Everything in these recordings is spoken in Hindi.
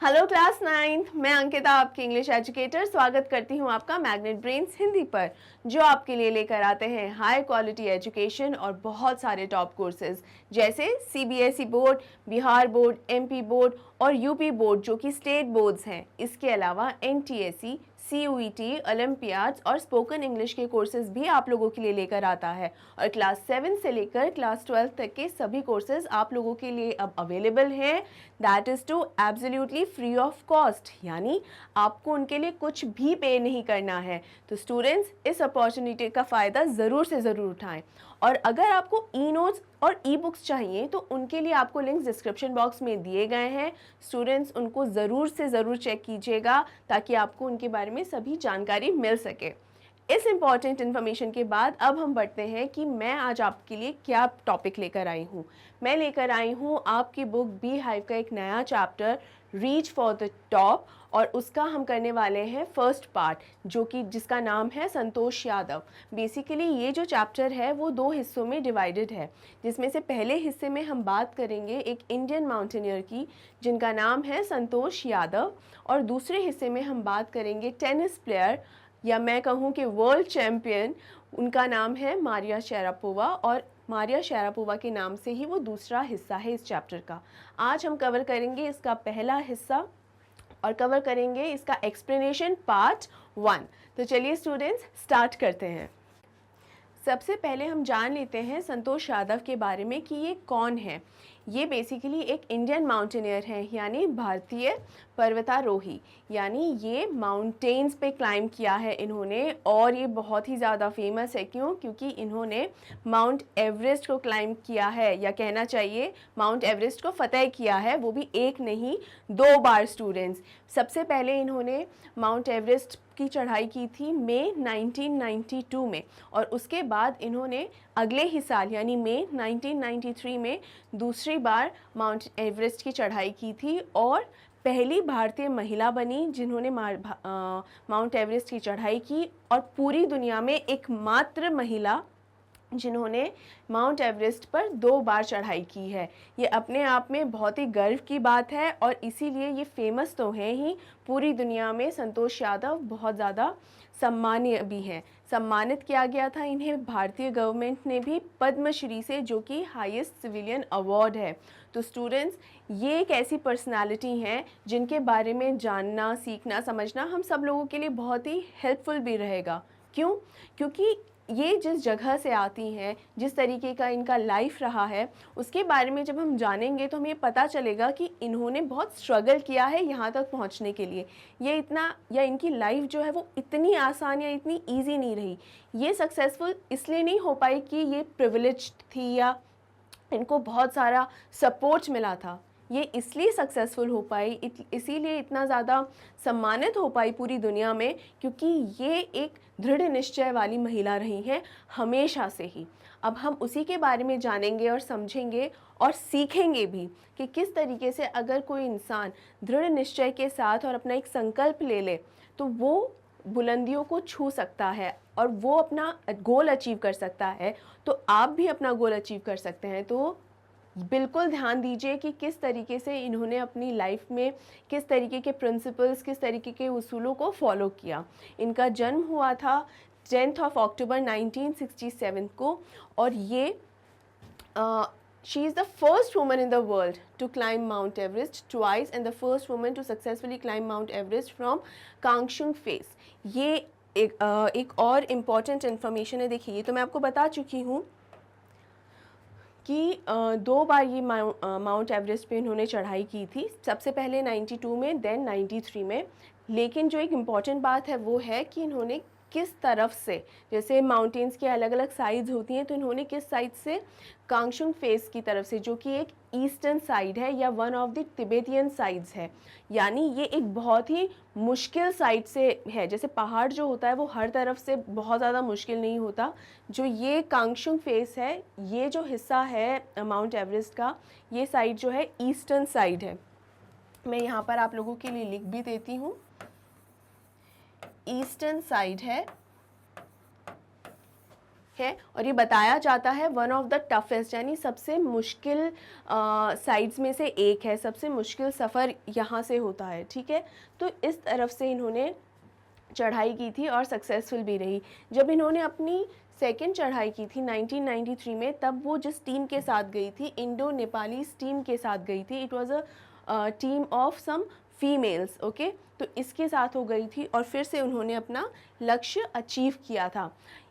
हेलो क्लास 9th, मैं अंकिता आपकी इंग्लिश एजुकेटर स्वागत करती हूँ आपका मैग्नेट ब्रेन्स हिंदी पर, जो आपके लिए लेकर आते हैं हाई क्वालिटी एजुकेशन और बहुत सारे टॉप कोर्सेज जैसे CBSE board, Bihar board, MP board और यूपी बोर्ड जो कि स्टेट बोर्ड्स हैं। इसके अलावा एनटीएससी, सीयूईटी, ओलंपियाड्स और स्पोकन इंग्लिश के कोर्सेज भी आप लोगों के लिए लेकर आता है। और क्लास 7 से लेकर क्लास 12 तक के सभी कोर्सेज आप लोगों के लिए अब अवेलेबल हैं। That is to absolutely free of cost, यानी आपको उनके लिए कुछ भी पे नहीं करना है। तो स्टूडेंट्स, इस अपॉर्चुनिटी का फ़ायदा ज़रूर से ज़रूर उठाएं। और अगर आपको ई नोट्स और ई बुक्स चाहिए तो उनके लिए आपको लिंक्स डिस्क्रिप्शन बॉक्स में दिए गए हैं। स्टूडेंट्स, उनको ज़रूर से ज़रूर चेक कीजिएगा ताकि आपको उनके बारे में सभी जानकारी मिल सके। इस इम्पॉर्टेंट इन्फॉर्मेशन के बाद अब हम बढ़ते हैं कि मैं आज आपके लिए क्या टॉपिक लेकर आई हूँ। मैं लेकर आई हूँ आपकी बुक बी हाइव का एक नया chapter reach for the top, और उसका हम करने वाले हैं फर्स्ट पार्ट, जो कि जिसका नाम है संतोष यादव। बेसिकली ये जो चैप्टर है वो 2 हिस्सों में डिवाइडेड है, जिसमें से पहले हिस्से में हम बात करेंगे एक इंडियन माउंटेनियर की जिनका नाम है संतोष यादव, और दूसरे हिस्से में हम बात करेंगे टेनिस प्लेयर, या मैं कहूँ कि वर्ल्ड चैम्पियन। उनका नाम है मारिया शारापोवा, और मारिया शारापोवा के नाम से ही वो दूसरा हिस्सा है इस चैप्टर का। आज हम कवर करेंगे इसका पहला हिस्सा और कवर करेंगे इसका एक्सप्लेनेशन पार्ट 1। तो चलिए स्टूडेंट्स, स्टार्ट करते हैं। सबसे पहले हम जान लेते हैं संतोष यादव के बारे में कि ये कौन है। ये बेसिकली एक इंडियन माउंटेनियर है, यानी भारतीय पर्वतारोही, यानी ये माउंटेन्स पे क्लाइंब किया है इन्होंने, और ये बहुत ही ज़्यादा फेमस है। क्यों? क्योंकि इन्होंने माउंट एवरेस्ट को क्लाइंब किया है, या कहना चाहिए माउंट एवरेस्ट को फतेह किया है, वो भी एक नहीं 2 बार। स्टूडेंट्स, सबसे पहले इन्होंने माउंट एवरेस्ट की चढ़ाई की थी मई 1992 में, और उसके बाद इन्होंने अगले ही साल यानी मई 1993 में दूसरी बार माउंट एवरेस्ट की चढ़ाई की थी, और पहली भारतीय महिला बनी जिन्होंने माउंट एवरेस्ट की चढ़ाई की, और पूरी दुनिया में एकमात्र महिला जिन्होंने माउंट एवरेस्ट पर 2 बार चढ़ाई की है। ये अपने आप में बहुत ही गर्व की बात है, और इसीलिए ये फेमस तो हैं ही, पूरी दुनिया में संतोष यादव बहुत ज़्यादा सम्मानीय भी हैं। सम्मानित किया गया था इन्हें भारतीय गवर्नमेंट ने भी पद्मश्री से, जो कि हाईएस्ट सिविलियन अवार्ड है। तो स्टूडेंट्स, ये एक ऐसी पर्सनालिटी हैं जिनके बारे में जानना, सीखना, समझना हम सब लोगों के लिए बहुत ही हेल्पफुल भी रहेगा। क्यों? क्योंकि ये जिस जगह से आती हैं, जिस तरीके का इनका लाइफ रहा है, उसके बारे में जब हम जानेंगे तो हमें पता चलेगा कि इन्होंने बहुत स्ट्रगल किया है यहाँ तक पहुँचने के लिए। ये इतना, या इनकी लाइफ जो है वो इतनी आसान या इतनी इजी नहीं रही। ये सक्सेसफुल इसलिए नहीं हो पाई कि ये प्रिविलेज्ड थी या इनको बहुत सारा सपोर्ट मिला था। ये इसलिए सक्सेसफुल हो पाई, इसीलिए इतना ज़्यादा सम्मानित हो पाई पूरी दुनिया में, क्योंकि ये एक दृढ़ निश्चय वाली महिला रही हैं हमेशा से ही। अब हम उसी के बारे में जानेंगे और समझेंगे और सीखेंगे भी कि किस तरीके से अगर कोई इंसान दृढ़ निश्चय के साथ और अपना एक संकल्प ले ले तो वो बुलंदियों को छू सकता है और वो अपना गोल अचीव कर सकता है। तो आप भी अपना गोल अचीव कर सकते हैं। तो बिल्कुल ध्यान दीजिए कि किस तरीके से इन्होंने अपनी लाइफ में किस तरीके के प्रिंसिपल्स, किस तरीके के उसूलों को फॉलो किया। इनका जन्म हुआ था 10 अक्टूबर 1967 को, और ये she is the first woman in the world to climb Mount Everest twice and the first woman to successfully climb Mount Everest from Kangshung face. ये एक और इम्पॉर्टेंट इन्फॉर्मेशन है। देखिए, ये तो मैं आपको बता चुकी हूँ कि 2 बार ये माउंट एवरेस्ट पे इन्होंने चढ़ाई की थी, सबसे पहले 92 में, देन 93 में। लेकिन जो एक इम्पॉर्टेंट बात है वो है कि इन्होंने किस तरफ से, जैसे माउंटेन्स की अलग अलग साइड्स होती हैं, तो इन्होंने किस साइड से, कांगशुंग फेस की तरफ से, जो कि एक ईस्टर्न साइड है या one of the Tibetan sides है। यानी ये एक बहुत ही मुश्किल साइड से है। जैसे पहाड़ जो होता है वो हर तरफ से बहुत ज़्यादा मुश्किल नहीं होता, जो ये कांगशुंग फेस है, ये जो हिस्सा है माउंट एवरेस्ट का, ये साइड जो है ईस्टर्न साइड है। मैं यहाँ पर आप लोगों के लिए लिख भी देती हूँ, ईस्टर्न साइड है है और ये बताया जाता है वन ऑफ द टफेस्ट, यानी सबसे मुश्किल साइड्स में से एक है, सबसे मुश्किल सफ़र यहाँ से होता है, ठीक है। तो इस तरफ से इन्होंने चढ़ाई की थी और सक्सेसफुल भी रही। जब इन्होंने अपनी सेकंड चढ़ाई की थी 1993 में, तब वो जिस टीम के साथ गई थी, इंडो नेपालीज टीम के साथ गई थी। It was a team of some females, okay. तो इसके साथ हो गई थी और फिर से उन्होंने अपना लक्ष्य अचीव किया था।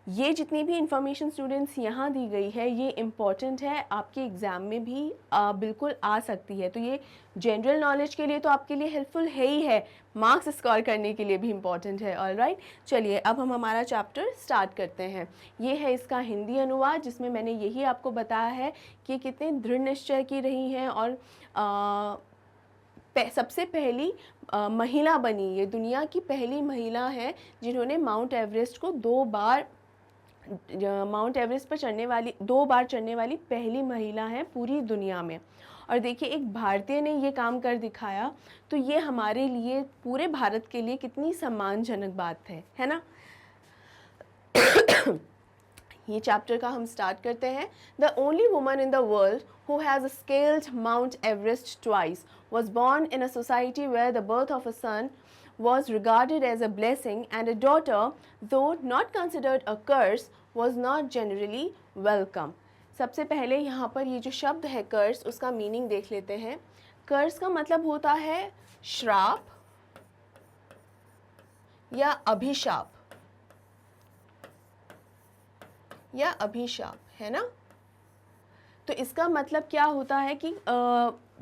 ये जितनी भी इंफॉर्मेशन स्टूडेंट्स यहाँ दी गई है ये इम्पॉर्टेंट है, आपके एग्ज़ाम में भी बिल्कुल आ सकती है। तो ये जनरल नॉलेज के लिए तो आपके लिए हेल्पफुल है ही है, मार्क्स स्कोर करने के लिए भी इम्पॉर्टेंट है। ऑलराइट, चलिए अब हम हमारा चैप्टर स्टार्ट करते हैं। ये है इसका हिंदी अनुवाद, जिसमें मैंने यही आपको बताया है कि कितने दृढ़ निश्चय की रही हैं और सबसे पहली महिला बनी, ये दुनिया की पहली महिला है जिन्होंने माउंट एवरेस्ट को 2 बार, माउंट एवरेस्ट पर चढ़ने वाली, 2 बार चढ़ने वाली पहली महिला है पूरी दुनिया में। और देखिए एक भारतीय ने ये काम कर दिखाया, तो ये हमारे लिए, पूरे भारत के लिए कितनी सम्मानजनक बात है ना। ये चैप्टर का हम स्टार्ट करते हैं। The only woman in the world who has scaled mount Everest twice was born in a society where the birth of a son was regarded as a blessing and a daughter, though not considered a curse, was not generally welcome. सबसे पहले यहाँ पर ये जो शब्द है कर्स, उसका मीनिंग देख लेते हैं। कर्स का मतलब होता है श्राप या अभिशाप, है ना। तो इसका मतलब क्या होता है कि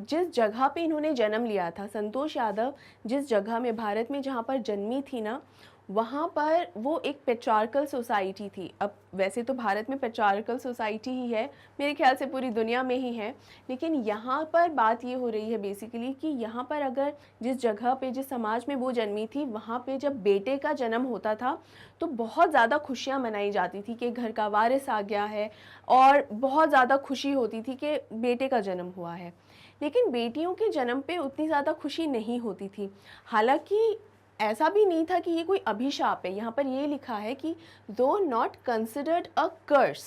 जिस जगह पे इन्होंने जन्म लिया था, संतोष यादव जिस जगह में, भारत में जहाँ पर जन्मी थी ना, वहाँ पर वो एक पेट्रार्कल सोसाइटी थी। अब वैसे तो भारत में पेट्रार्कल सोसाइटी ही है, मेरे ख्याल से पूरी दुनिया में ही है, लेकिन यहाँ पर बात ये हो रही है बेसिकली कि यहाँ पर अगर जिस जगह पे, जिस समाज में वो जन्मी थी, वहाँ पे जब बेटे का जन्म होता था तो बहुत ज़्यादा खुशियाँ मनाई जाती थी कि घर का वारिस आ गया है, और बहुत ज़्यादा खुशी होती थी कि बेटे का जन्म हुआ है। लेकिन बेटियों के जन्म पे उतनी ज़्यादा खुशी नहीं होती थी। हालांकि ऐसा भी नहीं था कि ये कोई अभिशाप है। यहाँ पर ये लिखा है कि दो नॉट कंसिडर्ड अ कर्स,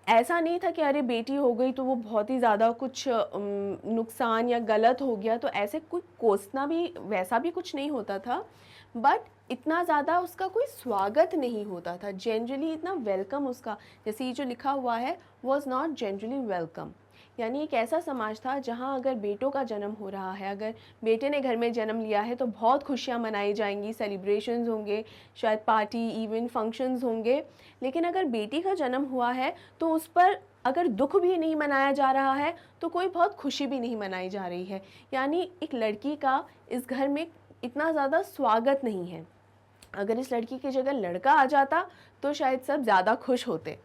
ऐसा नहीं था कि अरे बेटी हो गई तो वो बहुत ही ज़्यादा कुछ नुकसान या गलत हो गया, तो ऐसे कोई कोसना भी, वैसा भी कुछ नहीं होता था। बट इतना ज़्यादा उसका कोई स्वागत नहीं होता था, जनरली इतना वेलकम उसका, जैसे ये जो लिखा हुआ है, वॉज नॉट जनरली वेलकम। यानी एक ऐसा समाज था जहाँ अगर बेटों का जन्म हो रहा है, अगर बेटे ने घर में जन्म लिया है, तो बहुत खुशियाँ मनाई जाएंगी, सेलिब्रेशंस होंगे, शायद पार्टी, इवेंट, फंक्शंस होंगे। लेकिन अगर बेटी का जन्म हुआ है तो उस पर अगर दुख भी नहीं मनाया जा रहा है तो कोई बहुत खुशी भी नहीं मनाई जा रही है। यानी एक लड़की का इस घर में इतना ज़्यादा स्वागत नहीं है। अगर इस लड़की की जगह लड़का आ जाता तो शायद सब ज़्यादा खुश होते।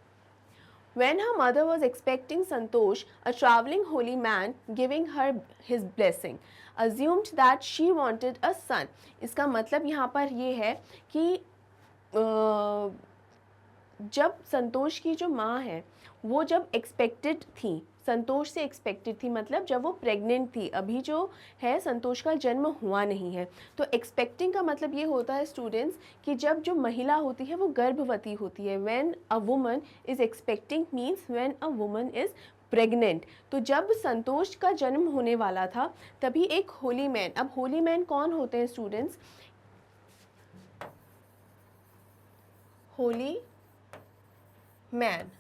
When her mother was expecting Santosh, a traveling holy man giving her his blessing, assumed that she wanted a son. इसका मतलब यहाँ पर ये है कि जब संतोष की जो माँ है वो जब एक्सपेक्टेड थी, संतोष से एक्सपेक्टेड थी, मतलब जब वो प्रेग्नेंट थी, अभी जो है संतोष का जन्म हुआ नहीं है। तो एक्सपेक्टिंग का मतलब ये होता है स्टूडेंट्स कि जब जो महिला होती है वो गर्भवती होती है। When a woman is expecting means when a woman is pregnant. तो जब संतोष का जन्म होने वाला था तभी एक होली मैन, अब होली मैन कौन होते हैं स्टूडेंट्स? होली मैन,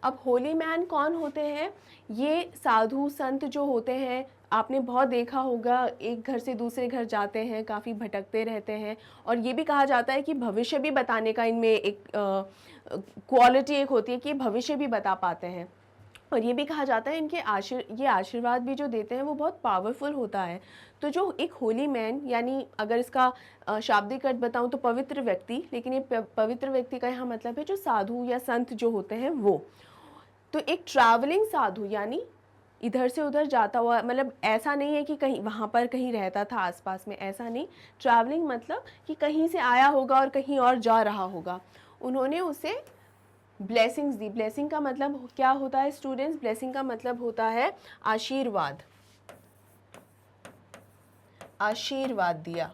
अब होली मैन कौन होते हैं? ये साधु संत जो होते हैं, आपने बहुत देखा होगा, एक घर से दूसरे घर जाते हैं, काफ़ी भटकते रहते हैं, और ये भी कहा जाता है कि भविष्य भी बताने का इनमें एक क्वालिटी एक होती है कि भविष्य भी बता पाते हैं। और ये भी कहा जाता है इनके ये आशीर्वाद भी जो देते हैं वो बहुत पावरफुल होता है। तो जो एक होली मैन, यानी अगर इसका शाब्दिक अर्थ बताऊं तो पवित्र व्यक्ति, लेकिन ये पवित्र व्यक्ति का यहाँ मतलब है जो साधु या संत जो होते हैं वो। तो एक ट्रैवलिंग साधु, यानी इधर से उधर जाता हुआ, मतलब ऐसा नहीं है कि कहीं वहाँ पर कहीं रहता था आसपास में, ऐसा नहीं। ट्रैवलिंग मतलब कि कहीं से आया होगा और कहीं और जा रहा होगा। उन्होंने उसे ब्लेसिंग्स दी। ब्लेसिंग का मतलब क्या होता है स्टूडेंट्स? ब्लेसिंग का मतलब होता है आशीर्वाद, आशीर्वाद दिया।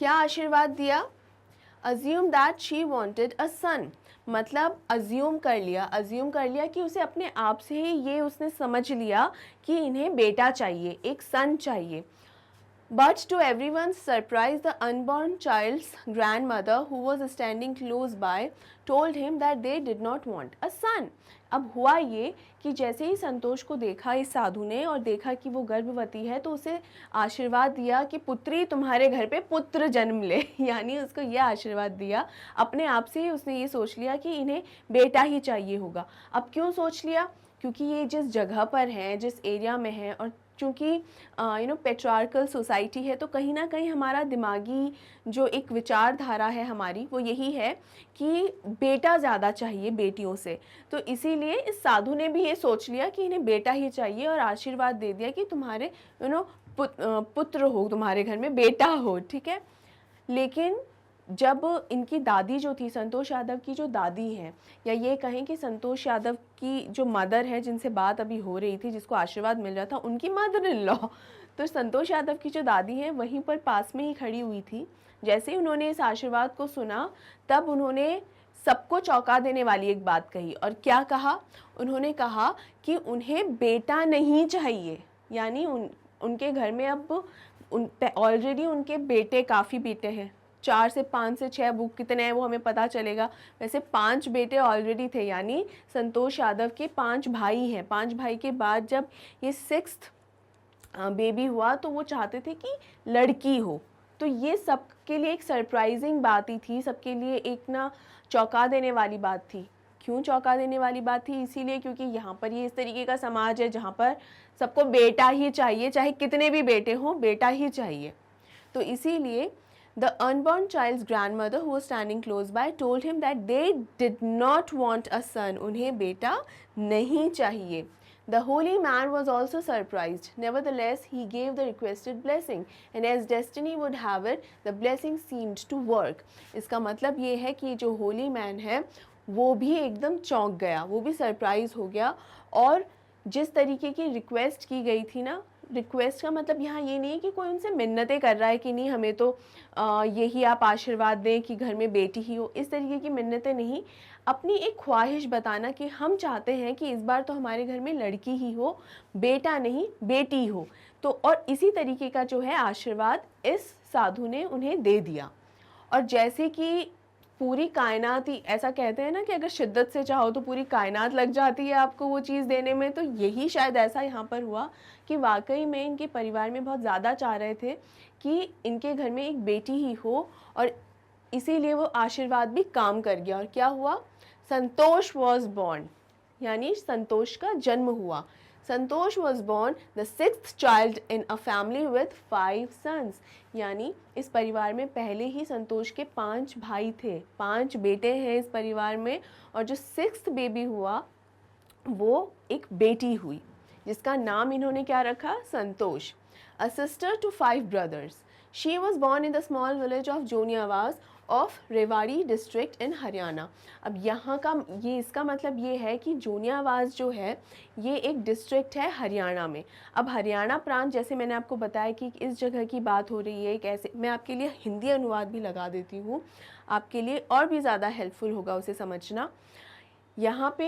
क्या आशीर्वाद दिया? Assume that she wanted a son, मतलब अज्यूम कर लिया कि उसे अपने आप से ही ये उसने समझ लिया कि इन्हें बेटा चाहिए, एक सन चाहिए. But to everyone's surprise, the unborn child's grandmother, who was standing close by, told him that they did not want a son. अब हुआ ये कि जैसे ही संतोष को देखा इस साधु ने और देखा कि वो गर्भवती है, तो उसे आशीर्वाद दिया कि पुत्री तुम्हारे घर पे पुत्र जन्म ले. यानी उसको यह आशीर्वाद दिया. अपने आप से ही उसने ये सोच लिया कि इन्हें बेटा ही चाहिए होगा. अब क्यों सोच लिया? क्योंकि ये जिस जगह पर हैं, जिस एरिया में हैं, और चूँकि पेट्रियार्कल सोसाइटी है, तो कहीं ना कहीं हमारा दिमागी जो एक विचारधारा है हमारी, वो यही है कि बेटा ज़्यादा चाहिए बेटियों से. तो इसीलिए इस साधु ने भी ये सोच लिया कि इन्हें बेटा ही चाहिए और आशीर्वाद दे दिया कि तुम्हारे पुत्र हो, तुम्हारे घर में बेटा हो. ठीक है. लेकिन जब इनकी दादी जो थी, संतोष यादव की जो दादी हैं, या ये कहें कि संतोष यादव की जो मदर है, जिनसे बात अभी हो रही थी, जिसको आशीर्वाद मिल रहा था, उनकी मदर इन लॉ, तो संतोष यादव की जो दादी हैं वहीं पर पास में ही खड़ी हुई थी. जैसे ही उन्होंने इस आशीर्वाद को सुना, तब उन्होंने सबको चौंका देने वाली एक बात कही. और क्या कहा? उन्होंने कहा कि उन्हें बेटा नहीं चाहिए. यानी उनके घर में अब ऑलरेडी उनके बेटे, काफ़ी बेटे हैं, 4 से 5 से 6, वो कितने हैं वो हमें पता चलेगा. वैसे 5 बेटे ऑलरेडी थे. यानी संतोष यादव के 5 भाई हैं. 5 भाई के बाद जब ये 6th बेबी हुआ, तो वो चाहते थे कि लड़की हो. तो ये सबके लिए एक सरप्राइजिंग बात ही थी, सबके लिए एक ना चौंका देने वाली बात थी. क्यों चौंका देने वाली बात थी? इसीलिए क्योंकि यहाँ पर ये इस तरीके का समाज है जहाँ पर सबको बेटा ही चाहिए, चाहे कितने भी बेटे हों, बेटा ही चाहिए. तो इसीलिए the unborn child's grandmother, who was standing close by, told him that they did not want a son. उन्हें बेटा नहीं चाहिए. The holy man was also surprised. Nevertheless, he gave the requested blessing, and as destiny would have it, the blessing seemed to work. इसका मतलब ये है कि जो holy man है, वो भी एकदम चौंक गया, वो भी सरप्राइज हो गया. और जिस तरीके की रिक्वेस्ट की गई थी ना, रिक्वेस्ट का मतलब यहाँ ये नहीं है कि कोई उनसे मिन्नतें कर रहा है कि नहीं हमें तो यही आप आशीर्वाद दें कि घर में बेटी ही हो. इस तरीके की मिन्नतें नहीं, अपनी एक ख्वाहिश बताना कि हम चाहते हैं कि इस बार तो हमारे घर में लड़की ही हो, बेटा नहीं बेटी हो. तो और इसी तरीके का जो है आशीर्वाद इस साधु ने उन्हें दे दिया. और जैसे कि पूरी कायनात ही, ऐसा कहते हैं ना कि अगर शिद्दत से चाहो तो पूरी कायनात लग जाती है आपको वो चीज़ देने में, तो यही शायद ऐसा यहाँ पर हुआ कि वाकई में इनके परिवार में बहुत ज़्यादा चाह रहे थे कि इनके घर में एक बेटी ही हो, और इसीलिए वो आशीर्वाद भी काम कर गया. और क्या हुआ? संतोष वॉज बॉर्न, यानी संतोष का जन्म हुआ. Santosh was born the 6th child in a family with 5 sons. यानी इस परिवार में पहले ही संतोष के 5 भाई थे, 5 बेटे हैं इस परिवार में, और जो 6th बेबी हुआ वो एक बेटी हुई, जिसका नाम इन्होंने क्या रखा? संतोष. A sister to 5 brothers. She was born in the small village of Joniyawas of Rewari district in Haryana. अब यहाँ का ये, इसका मतलब ये है कि जोनियावास जो है ये एक डिस्ट्रिक्ट है हरियाणा में. अब हरियाणा प्रांत, जैसे मैंने आपको बताया कि इस जगह की बात हो रही है, कैसे, मैं आपके लिए हिंदी अनुवाद भी लगा देती हूँ, आपके लिए और भी ज़्यादा हेल्पफुल होगा उसे समझना. यहाँ पे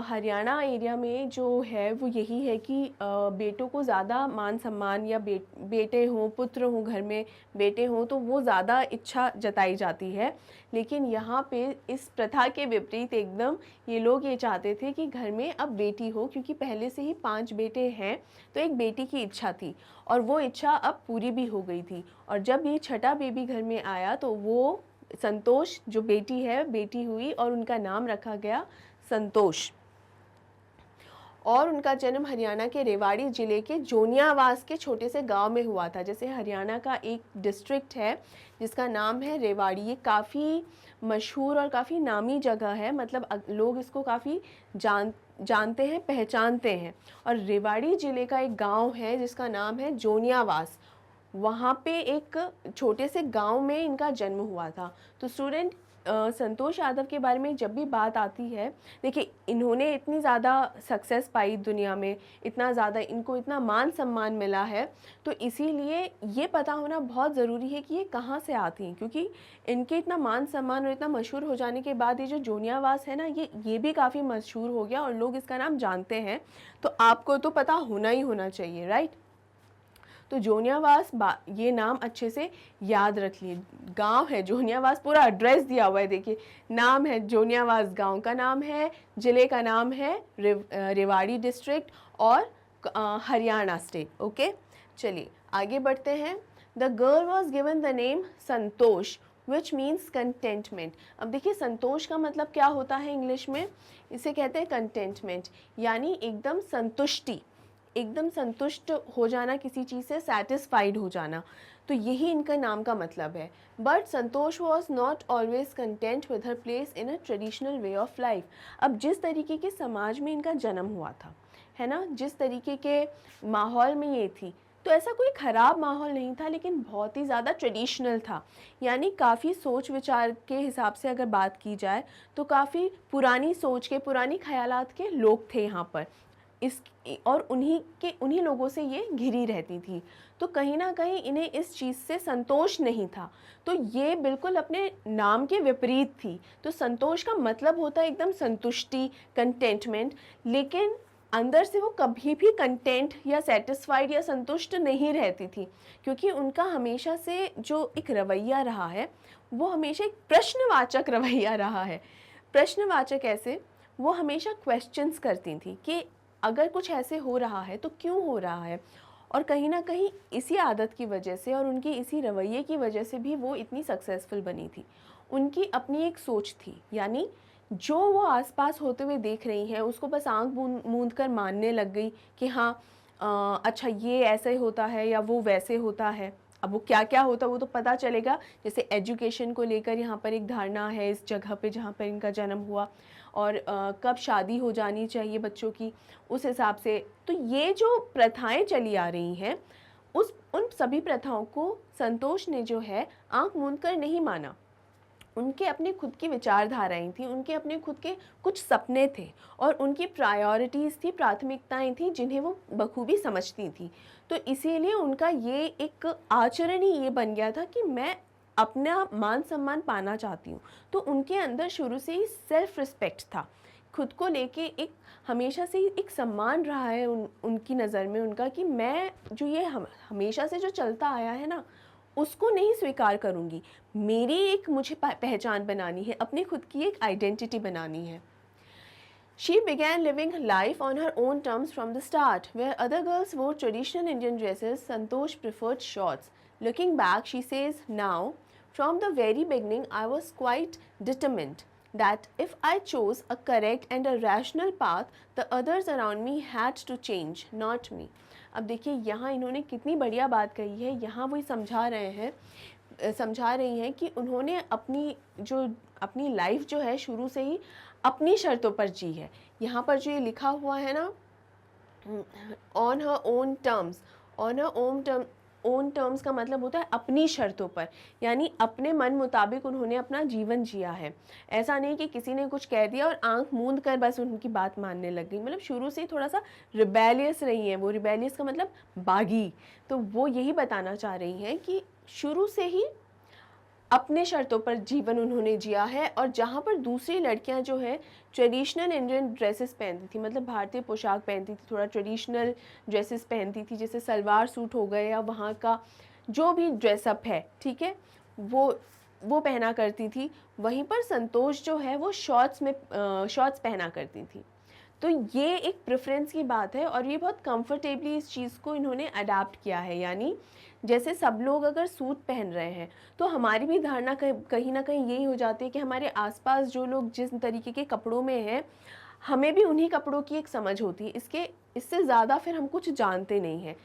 हरियाणा एरिया में जो है वो यही है कि बेटों को ज़्यादा मान सम्मान, या बेटे हों, पुत्र हों, घर में बेटे हों, तो वो ज़्यादा इच्छा जताई जाती है. लेकिन यहाँ पे इस प्रथा के विपरीत एकदम ये लोग ये चाहते थे कि घर में अब बेटी हो, क्योंकि पहले से ही 5 बेटे हैं, तो एक बेटी की इच्छा थी, और वो इच्छा अब पूरी भी हो गई थी. और जब ये छठा बेबी घर में आया, तो वो संतोष जो बेटी है, बेटी हुई, और उनका नाम रखा गया संतोष. और उनका जन्म हरियाणा के रेवाड़ी ज़िले के जोनियावास के छोटे से गांव में हुआ था. जैसे हरियाणा का एक डिस्ट्रिक्ट है जिसका नाम है रेवाड़ी, ये काफ़ी मशहूर और काफ़ी नामी जगह है, मतलब लोग इसको काफ़ी जानते हैं, पहचानते हैं. और रेवाड़ी ज़िले का एक गांव है जिसका नाम है जोनियावास, वहाँ पे एक छोटे से गांव में इनका जन्म हुआ था. तो स्टूडेंट, संतोष यादव के बारे में जब भी बात आती है, देखिए इन्होंने इतनी ज़्यादा सक्सेस पाई दुनिया में, इतना ज़्यादा इनको इतना मान सम्मान मिला है, तो इसीलिए ये पता होना बहुत ज़रूरी है कि ये कहाँ से आती हैं, क्योंकि इनके इतना मान सम्मान और इतना मशहूर हो जाने के बाद ये जो जोनियावास है ना, ये भी काफ़ी मशहूर हो गया और लोग इसका नाम जानते हैं, तो आपको तो पता होना ही होना चाहिए, राइट। तो जोनियावास ये नाम अच्छे से याद रख लिए। गांव है जोनियावास, पूरा एड्रेस दिया हुआ है, देखिए नाम है जोनियावास, गांव का नाम है, ज़िले का नाम है रेवाड़ी डिस्ट्रिक्ट और हरियाणा स्टेट। ओके, चलिए आगे बढ़ते हैं। The girl was given the name Santosh which means contentment. अब देखिए संतोष का मतलब क्या होता है इंग्लिश में, इसे कहते हैं कंटेंटमेंट, यानी एकदम संतुष्टि, एकदम संतुष्ट हो जाना, किसी चीज़ से सेटिस्फाइड हो जाना, तो यही इनका नाम का मतलब है। But Santosh was not always content with her place in a traditional way of life. अब जिस तरीके के समाज में इनका जन्म हुआ था, है ना, जिस तरीके के माहौल में ये थी, तो ऐसा कोई ख़राब माहौल नहीं था, लेकिन बहुत ही ज़्यादा ट्रेडिशनल था, यानी काफ़ी सोच विचार के हिसाब से अगर बात की जाए तो काफ़ी पुरानी सोच के, पुरानी ख्यालात के लोग थे यहाँ पर, इस और उन्हीं लोगों से ये घिरी रहती थी, तो कहीं ना कहीं इन्हें इस चीज़ से संतोष नहीं था, तो ये बिल्कुल अपने नाम के विपरीत थी। तो संतोष का मतलब होता है एकदम संतुष्टि, कंटेंटमेंट, लेकिन अंदर से वो कभी भी कंटेंट या सेटिस्फाइड या संतुष्ट नहीं रहती थी, क्योंकि उनका हमेशा से जो एक रवैया रहा है वो हमेशा एक प्रश्नवाचक रवैया रहा है। प्रश्नवाचक ऐसे, वो हमेशा क्वेश्चंस करती थी कि अगर कुछ ऐसे हो रहा है तो क्यों हो रहा है, और कहीं ना कहीं इसी आदत की वजह से और उनकी इसी रवैये की वजह से भी वो इतनी सक्सेसफुल बनी थी। उनकी अपनी एक सोच थी, यानी जो वो आसपास होते हुए देख रही हैं उसको बस आंख मूंद कर मानने लग गई कि हाँ अच्छा ये ऐसे होता है या वो वैसे होता है। अब वो क्या क्या होता है वो तो पता चलेगा, जैसे एजुकेशन को लेकर यहाँ पर एक धारणा है इस जगह पे जहाँ पर इनका जन्म हुआ, और कब शादी हो जानी चाहिए बच्चों की, उस हिसाब से। तो ये जो प्रथाएं चली आ रही हैं, उन सभी प्रथाओं को संतोष ने जो है आंख मूंद कर नहीं माना। उनके अपने खुद की विचारधाराएं थी, उनके अपने खुद के कुछ सपने थे और उनकी प्रायोरिटीज़ थी, प्राथमिकताएं थी, जिन्हें वो बखूबी समझती थी। तो इसीलिए उनका ये एक आचरण ही ये बन गया था कि मैं अपना मान सम्मान पाना चाहती हूँ। तो उनके अंदर शुरू से ही सेल्फ रिस्पेक्ट था, खुद को लेके एक हमेशा से ही एक सम्मान रहा है उनकी नज़र में उनका, कि मैं जो ये हमेशा से जो चलता आया है ना, उसको नहीं स्वीकार करूँगी, मेरी एक मुझे पहचान बनानी है, अपनी खुद की एक आइडेंटिटी बनानी है। She began living life on her own terms from the start. Where other girls wore traditional Indian dresses, Santosh preferred shorts. Looking back, she says, now, from the very beginning, I was quite determined that if I chose a correct and a rational path, the others around me had to change, not me. अब देखिए यहाँ इन्होंने कितनी बढ़िया बात कही है। यहाँ वही समझा रही हैं कि उन्होंने अपनी लाइफ जो है शुरू से ही अपनी शर्तों पर जी है। यहाँ पर जो ये लिखा हुआ है ना, on her own terms, on her own terms का मतलब होता है अपनी शर्तों पर, यानी अपने मन मुताबिक उन्होंने अपना जीवन जिया है। ऐसा नहीं कि किसी ने कुछ कह दिया और आंख मूंद कर बस उनकी बात मानने लग गई। मतलब शुरू से ही थोड़ा सा रिबेलियस रही हैं वो। रिबेलियस का मतलब बागी। तो वो यही बताना चाह रही हैं कि शुरू से ही अपने शर्तों पर जीवन उन्होंने जिया है। और जहाँ पर दूसरी लड़कियाँ जो है ट्रेडिशनल इंडियन ड्रेसेस पहनती थी, मतलब भारतीय पोशाक पहनती थी, थोड़ा ट्रेडिशनल ड्रेसेस पहनती थी, जैसे सलवार सूट हो गए या वहाँ का जो भी ड्रेसअप है, ठीक है, वो पहना करती थी। वहीं पर संतोष जो है वो शॉर्ट्स पहना करती थी। तो ये एक प्रेफरेंस की बात है और ये बहुत कंफर्टेबली इस चीज़ को इन्होंने अडाप्ट किया है। यानी जैसे सब लोग अगर सूट पहन रहे हैं तो हमारी भी धारणा कहीं ना कहीं यही हो जाती है कि हमारे आसपास जो लोग जिस तरीके के कपड़ों में हैं, हमें भी उन्हीं कपड़ों की एक समझ होती है। इससे ज़्यादा फिर हम कुछ जानते नहीं हैं।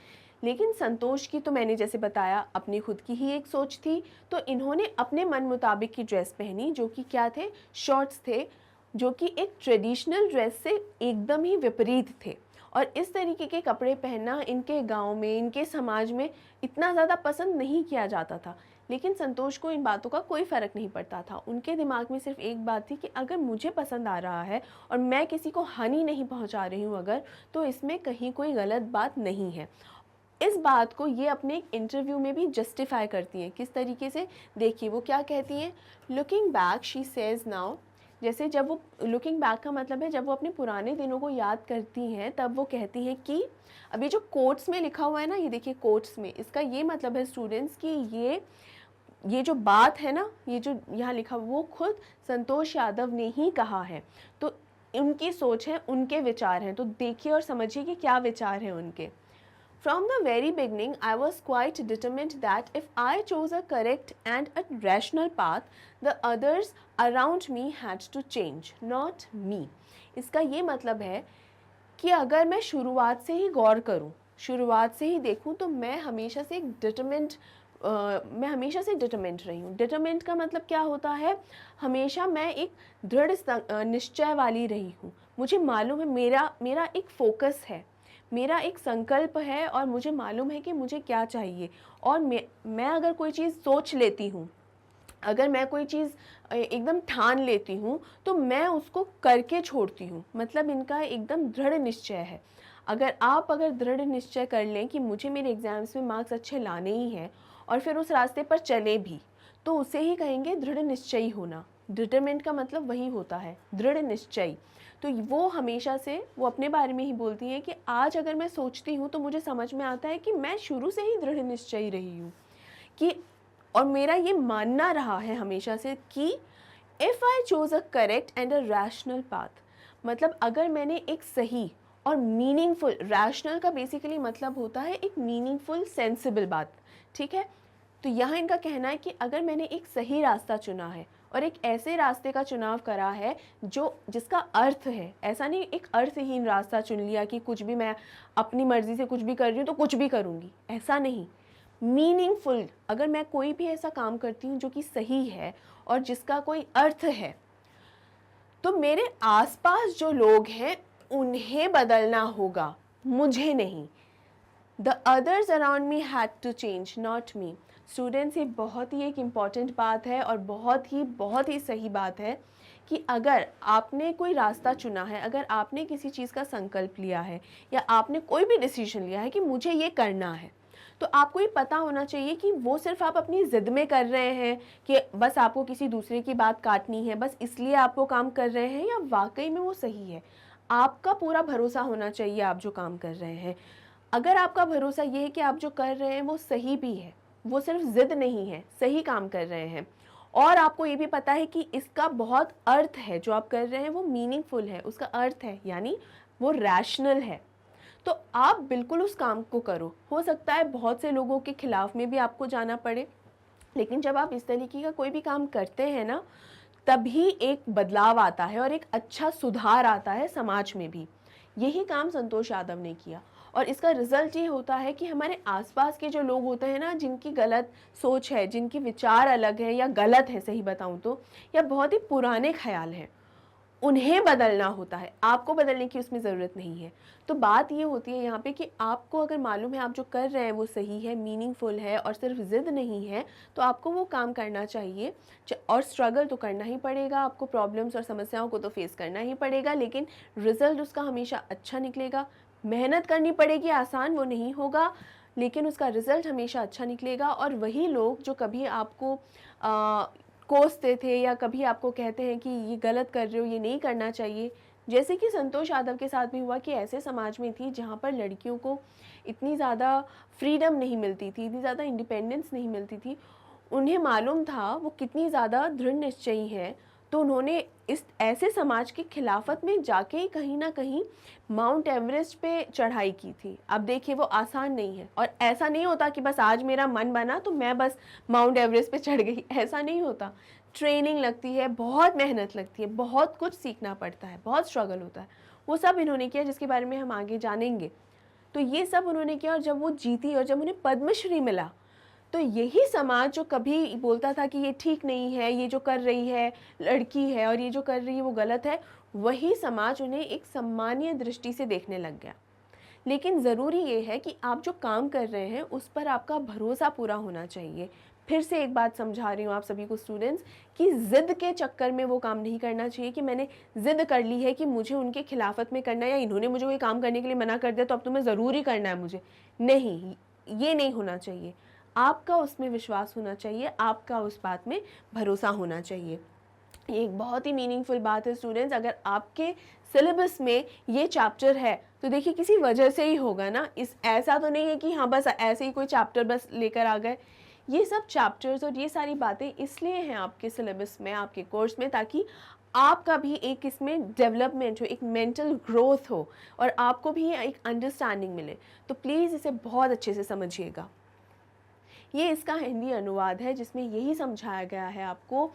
लेकिन संतोष की तो मैंने जैसे बताया अपनी खुद की ही एक सोच थी, तो इन्होंने अपने मन मुताबिक की ड्रेस पहनी, जो कि क्या थे, शॉर्ट्स थे, जो कि एक ट्रेडिशनल ड्रेस से एकदम ही विपरीत थे। और इस तरीके के कपड़े पहनना इनके गांव में, इनके समाज में इतना ज़्यादा पसंद नहीं किया जाता था। लेकिन संतोष को इन बातों का कोई फ़र्क नहीं पड़ता था। उनके दिमाग में सिर्फ एक बात थी कि अगर मुझे पसंद आ रहा है और मैं किसी को हानि नहीं पहुंचा रही हूं अगर, तो इसमें कहीं कोई गलत बात नहीं है। इस बात को ये अपने एक इंटरव्यू में भी जस्टिफाई करती हैं। किस तरीके से, देखिए वो क्या कहती हैं। Looking back she says now, जैसे जब वो, लुकिंग बैक का मतलब है जब वो अपने पुराने दिनों को याद करती हैं तब वो कहती हैं कि, अभी जो कोट्स में लिखा हुआ है ना, ये देखिए कोट्स में, इसका ये मतलब है स्टूडेंट्स कि ये जो बात है ना, ये जो यहाँ लिखा वो खुद संतोष यादव ने ही कहा है। तो उनकी सोच है, उनके विचार हैं, तो देखिए और समझिए कि क्या विचार हैं उनके। From the very beginning, I was quite determined that if I chose a correct and a rational path, the others around me had to change, not me. इसका ये मतलब है कि अगर मैं शुरुआत से ही गौर करूं, शुरुआत से ही देखूं, तो मैं हमेशा से डिटरमिनेंट रही हूँ। डिटरमिनेंट का मतलब क्या होता है, हमेशा मैं एक दृढ़ निश्चय वाली रही हूँ। मुझे मालूम है, मेरा एक फोकस है, मेरा एक संकल्प है और मुझे मालूम है कि मुझे क्या चाहिए। और मैं अगर कोई चीज़ सोच लेती हूँ, अगर मैं कोई चीज़ एकदम ठान लेती हूँ, तो मैं उसको करके छोड़ती हूँ। मतलब इनका एकदम दृढ़ निश्चय है। अगर दृढ़ निश्चय कर लें कि मुझे मेरे एग्ज़ाम्स में मार्क्स अच्छे लाने ही हैं और फिर उस रास्ते पर चले भी, तो उसे ही कहेंगे दृढ़ निश्चयी होना। डिटरमिनेंट का मतलब वही होता है, दृढ़ निश्चयी। तो वो हमेशा से वो अपने बारे में ही बोलती हैं कि आज अगर मैं सोचती हूँ तो मुझे समझ में आता है कि मैं शुरू से ही दृढ़ निश्चयी रही हूँ कि, और मेरा ये मानना रहा है हमेशा से कि if I chose a correct and a rational path, मतलब अगर मैंने एक सही और मीनिंगफुल, रैशनल का बेसिकली मतलब होता है एक मीनिंगफुल सेंसिबल बात, ठीक है। तो यहाँ इनका कहना है कि अगर मैंने एक सही रास्ता चुना है और एक ऐसे रास्ते का चुनाव करा है जिसका अर्थ है, ऐसा नहीं एक अर्थहीन रास्ता चुन लिया कि कुछ भी मैं अपनी मर्ज़ी से कुछ भी कर रही हूँ तो कुछ भी करूँगी, ऐसा नहीं। मीनिंगफुल, अगर मैं कोई भी ऐसा काम करती हूँ जो कि सही है और जिसका कोई अर्थ है, तो मेरे आसपास जो लोग हैं उन्हें बदलना होगा, मुझे नहीं। The others around me had to change, not me. Students, ये बहुत ही एक इम्पॉर्टेंट बात है और बहुत ही सही बात है कि अगर आपने कोई रास्ता चुना है, अगर आपने किसी चीज़ का संकल्प लिया है या आपने कोई भी डिसीजन लिया है कि मुझे ये करना है, तो आपको ये पता होना चाहिए कि वो सिर्फ आप अपनी ज़िद में कर रहे हैं कि बस आपको किसी दूसरे की बात काटनी है, बस इसलिए आप वो काम कर रहे हैं, या वाकई में वो सही है। आपका पूरा भरोसा होना चाहिए आप जो काम कर रहे हैं। अगर आपका भरोसा ये है कि आप जो कर रहे हैं वो सही भी है, वो सिर्फ ज़िद नहीं है, सही काम कर रहे हैं, और आपको ये भी पता है कि इसका बहुत अर्थ है, जो आप कर रहे हैं वो मीनिंगफुल है, उसका अर्थ है, यानी वो रैशनल है, तो आप बिल्कुल उस काम को करो। हो सकता है बहुत से लोगों के खिलाफ में भी आपको जाना पड़े, लेकिन जब आप इस तरीके का कोई भी काम करते हैं ना, तभी एक बदलाव आता है और एक अच्छा सुधार आता है समाज में भी। यही काम संतोष यादव ने किया और इसका रिजल्ट ये होता है कि हमारे आसपास के जो लोग होते हैं ना, जिनकी गलत सोच है, जिनके विचार अलग है या गलत है सही बताऊं तो, या बहुत ही पुराने ख्याल हैं, उन्हें बदलना होता है, आपको बदलने की उसमें ज़रूरत नहीं है। तो बात ये होती है यहाँ पे कि आपको अगर मालूम है आप जो कर रहे हैं वो सही है, मीनिंगफुल है और सिर्फ ज़िद नहीं है, तो आपको वो काम करना चाहिए। और स्ट्रगल तो करना ही पड़ेगा, आपको प्रॉब्लम्स और समस्याओं को तो फेस करना ही पड़ेगा, लेकिन रिज़ल्ट उसका हमेशा अच्छा निकलेगा। मेहनत करनी पड़ेगी, आसान वो नहीं होगा, लेकिन उसका रिज़ल्ट हमेशा अच्छा निकलेगा। और वही लोग जो कभी आपको कोसते थे या कभी आपको कहते हैं कि ये गलत कर रहे हो, ये नहीं करना चाहिए, जैसे कि संतोष यादव के साथ भी हुआ कि ऐसे समाज में थी जहाँ पर लड़कियों को इतनी ज़्यादा फ्रीडम नहीं मिलती थी, इतनी ज़्यादा इंडिपेंडेंस नहीं मिलती थी, उन्हें मालूम था वो कितनी ज़्यादा दृढ़ निश्चयी है, तो उन्होंने इस ऐसे समाज की खिलाफत में जाके ही कहीं ना कहीं माउंट एवरेस्ट पे चढ़ाई की थी। अब देखिए वो आसान नहीं है, और ऐसा नहीं होता कि बस आज मेरा मन बना तो मैं बस माउंट एवरेस्ट पे चढ़ गई, ऐसा नहीं होता। ट्रेनिंग लगती है, बहुत मेहनत लगती है, बहुत कुछ सीखना पड़ता है, बहुत स्ट्रगल होता है। वो सब इन्होंने किया जिसके बारे में हम आगे जानेंगे। तो ये सब उन्होंने किया, और जब वो जीती और जब उन्हें पद्मश्री मिला, तो यही समाज जो कभी बोलता था कि ये ठीक नहीं है, ये जो कर रही है लड़की है और ये जो कर रही है वो गलत है, वही समाज उन्हें एक सम्मानीय दृष्टि से देखने लग गया। लेकिन ज़रूरी ये है कि आप जो काम कर रहे हैं उस पर आपका भरोसा पूरा होना चाहिए, फिर से एक बात समझा रही हूँ आप सभी को स्टूडेंट्स कि ज़िद के चक्कर में वो काम नहीं करना चाहिए कि मैंने ज़िद कर ली है कि मुझे उनके खिलाफत में करना है या इन्होंने मुझे कोई काम करने के लिए मना कर दिया तो अब तुम्हें ज़रूरी करना है मुझे। नहीं, ये नहीं होना चाहिए। आपका उसमें विश्वास होना चाहिए, आपका उस बात में भरोसा होना चाहिए। ये एक बहुत ही मीनिंगफुल बात है स्टूडेंट्स। अगर आपके सिलेबस में ये चैप्टर है तो देखिए किसी वजह से ही होगा ना। इस ऐसा तो नहीं है कि हाँ बस ऐसे ही कोई चैप्टर बस लेकर आ गए। ये सब चैप्टर्स और ये सारी बातें इसलिए हैं आपके सिलेबस में, आपके कोर्स में, ताकि आपका भी एक इसमें डेवलपमेंट हो, एक मेंटल ग्रोथ हो और आपको भी एक अंडरस्टैंडिंग मिले। तो प्लीज़ इसे बहुत अच्छे से समझिएगा। ये इसका हिंदी अनुवाद है जिसमें यही समझाया गया है आपको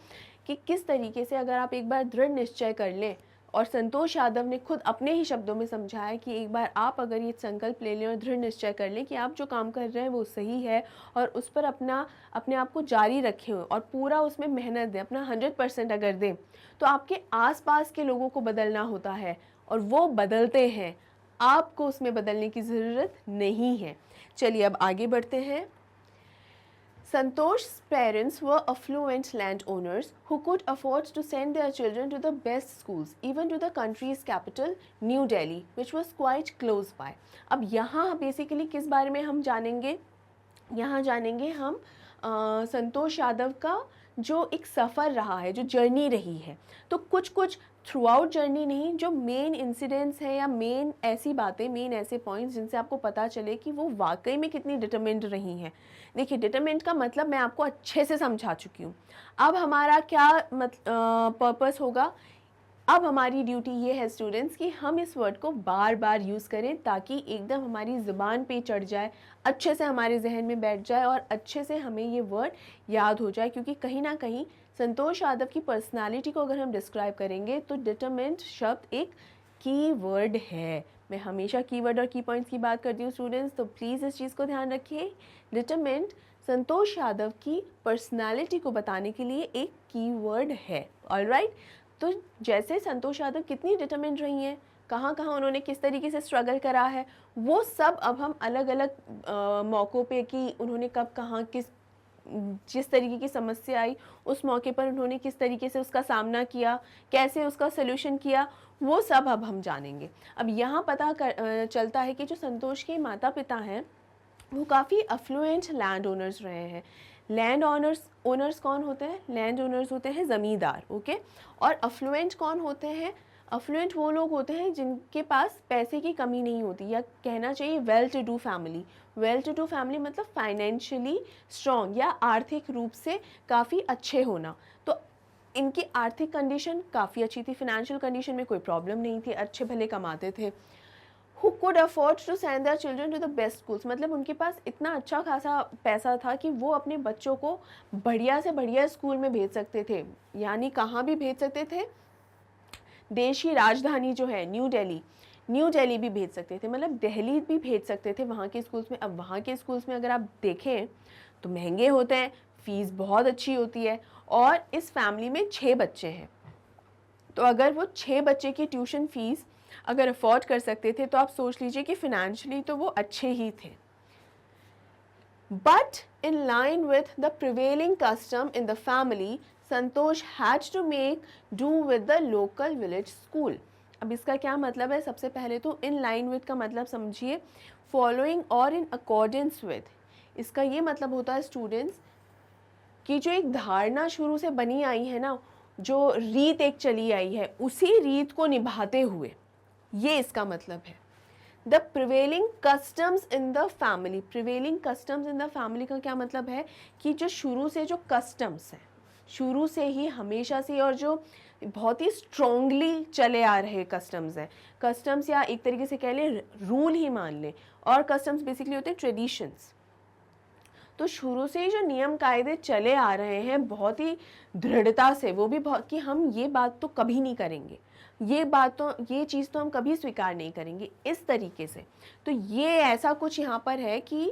कि किस तरीके से अगर आप एक बार दृढ़ निश्चय कर लें, और संतोष यादव ने खुद अपने ही शब्दों में समझाया कि एक बार आप अगर ये संकल्प ले लें और दृढ़ निश्चय कर लें कि आप जो काम कर रहे हैं वो सही है और उस पर अपने आप को जारी रखें और पूरा उसमें मेहनत दें, अपना 100% अगर दें, तो आपके आसपास के लोगों को बदलना होता है और वो बदलते हैं। आपको उसमें बदलने की ज़रूरत नहीं है। चलिए अब आगे बढ़ते हैं। Santosh's parents were affluent landowners who could afford to send their children to the best schools, even to the country's capital, New Delhi, which was quite close by. अब यहाँ बेसिकली किस बारे में हम जानेंगे? यहाँ जानेंगे हम संतोष यादव का जो एक सफ़र रहा है, जो जर्नी रही है। तो कुछ थ्रू आउट जर्नी नहीं, जो मेन इंसिडेंट्स हैं या मेन ऐसी बातें, मेन ऐसे पॉइंट्स जिनसे आपको पता चले कि वो वाकई में कितनी डिटरमिन्ड रही हैं। देखिए, डिटरमिन्ड का मतलब मैं आपको अच्छे से समझा चुकी हूँ। अब हमारा क्या पर्पस होगा? अब हमारी ड्यूटी ये है स्टूडेंट्स कि हम इस वर्ड को बार बार यूज़ करें ताकि एकदम हमारी ज़ुबान पे चढ़ जाए, अच्छे से हमारे जहन में बैठ जाए और अच्छे से हमें ये वर्ड याद हो जाए। क्योंकि कहीं ना कहीं संतोष यादव की पर्सनालिटी को अगर हम डिस्क्राइब करेंगे तो डिटरमिन्ड शब्द एक की वर्ड है। मैं हमेशा कीवर्ड और की पॉइंट्स की बात करती हूँ स्टूडेंट्स, तो प्लीज़ इस चीज़ को ध्यान रखिए। डिटरमिन्ड संतोष यादव की पर्सनालिटी को बताने के लिए एक कीवर्ड है। ऑलराइट, तो जैसे संतोष यादव कितनी डिटरमिन्ड रही हैं, कहाँ कहाँ उन्होंने किस तरीके से स्ट्रगल करा है, वो सब अब हम अलग अलग मौक़ों पे कि उन्होंने कब कहाँ जिस तरीके की समस्या आई उस मौके पर उन्होंने किस तरीके से उसका सामना किया, कैसे उसका सलूशन किया, वो सब अब हम जानेंगे। अब यहाँ चलता है कि जो संतोष के माता पिता हैं वो काफ़ी अफ्लुएंट लैंड ओनर्स रहे हैं। लैंड ओनर्स कौन होते हैं? लैंड ओनर्स होते हैं ज़मींदार, ओके। और अफ्लुएंट कौन होते हैं? अफ्लुएंट वो लोग होते हैं जिनके पास पैसे की कमी नहीं होती, या कहना चाहिए well to do family. Well to do family मतलब फाइनेंशियली स्ट्रॉन्ग या आर्थिक रूप से काफ़ी अच्छे होना। तो इनकी आर्थिक कंडीशन काफ़ी अच्छी थी, फिनेंशियल कंडीशन में कोई प्रॉब्लम नहीं थी, अच्छे भले कमाते थे। Who could afford to send their children to the best schools, मतलब उनके पास इतना अच्छा खासा पैसा था कि वो अपने बच्चों को बढ़िया से बढ़िया स्कूल में भेज सकते थे। यानी कहाँ भी भेज सकते थे? देश की राजधानी जो है न्यू दिल्ली भी भेज सकते थे, मतलब दिल्ली भी भेज सकते थे वहाँ के स्कूल्स में। अब वहाँ के स्कूल्स में अगर आप देखें तो महंगे होते हैं, फ़ीस बहुत अच्छी होती है, और इस फैमिली में 6 बच्चे हैं। तो अगर वो 6 बच्चे की ट्यूशन फ़ीस अगर अफोर्ड कर सकते थे तो आप सोच लीजिए कि फिनेंशियली तो वो अच्छे ही थे। But in line with the prevailing custom in the family, Santosh had to make do with the local village school. अब इसका क्या मतलब है? सबसे पहले तो इन लाइन विथ का मतलब समझिए फॉलोइंग और इन अकॉर्डेंस विद। इसका ये मतलब होता है स्टूडेंट्स कि जो एक धारणा शुरू से बनी आई है ना, जो रीत एक चली आई है, उसी रीत को निभाते हुए, ये इसका मतलब है। The prevailing customs in the family. Prevailing customs in the family का क्या मतलब है कि जो शुरू से जो कस्टम्स हैं, शुरू से ही हमेशा से, और जो बहुत ही स्ट्रॉन्गली चले आ रहे कस्टम्स हैं, कस्टम्स या एक तरीके से कह लें रूल ही मान लें, और कस्टम्स बेसिकली होते हैं ट्रेडिशंस। तो शुरू से ही जो नियम कायदे चले आ रहे हैं बहुत ही दृढ़ता से, वो भी बहुत कि हम ये बात तो कभी नहीं करेंगे, ये चीज़ तो हम कभी स्वीकार नहीं करेंगे, इस तरीके से। तो ये ऐसा कुछ यहाँ पर है कि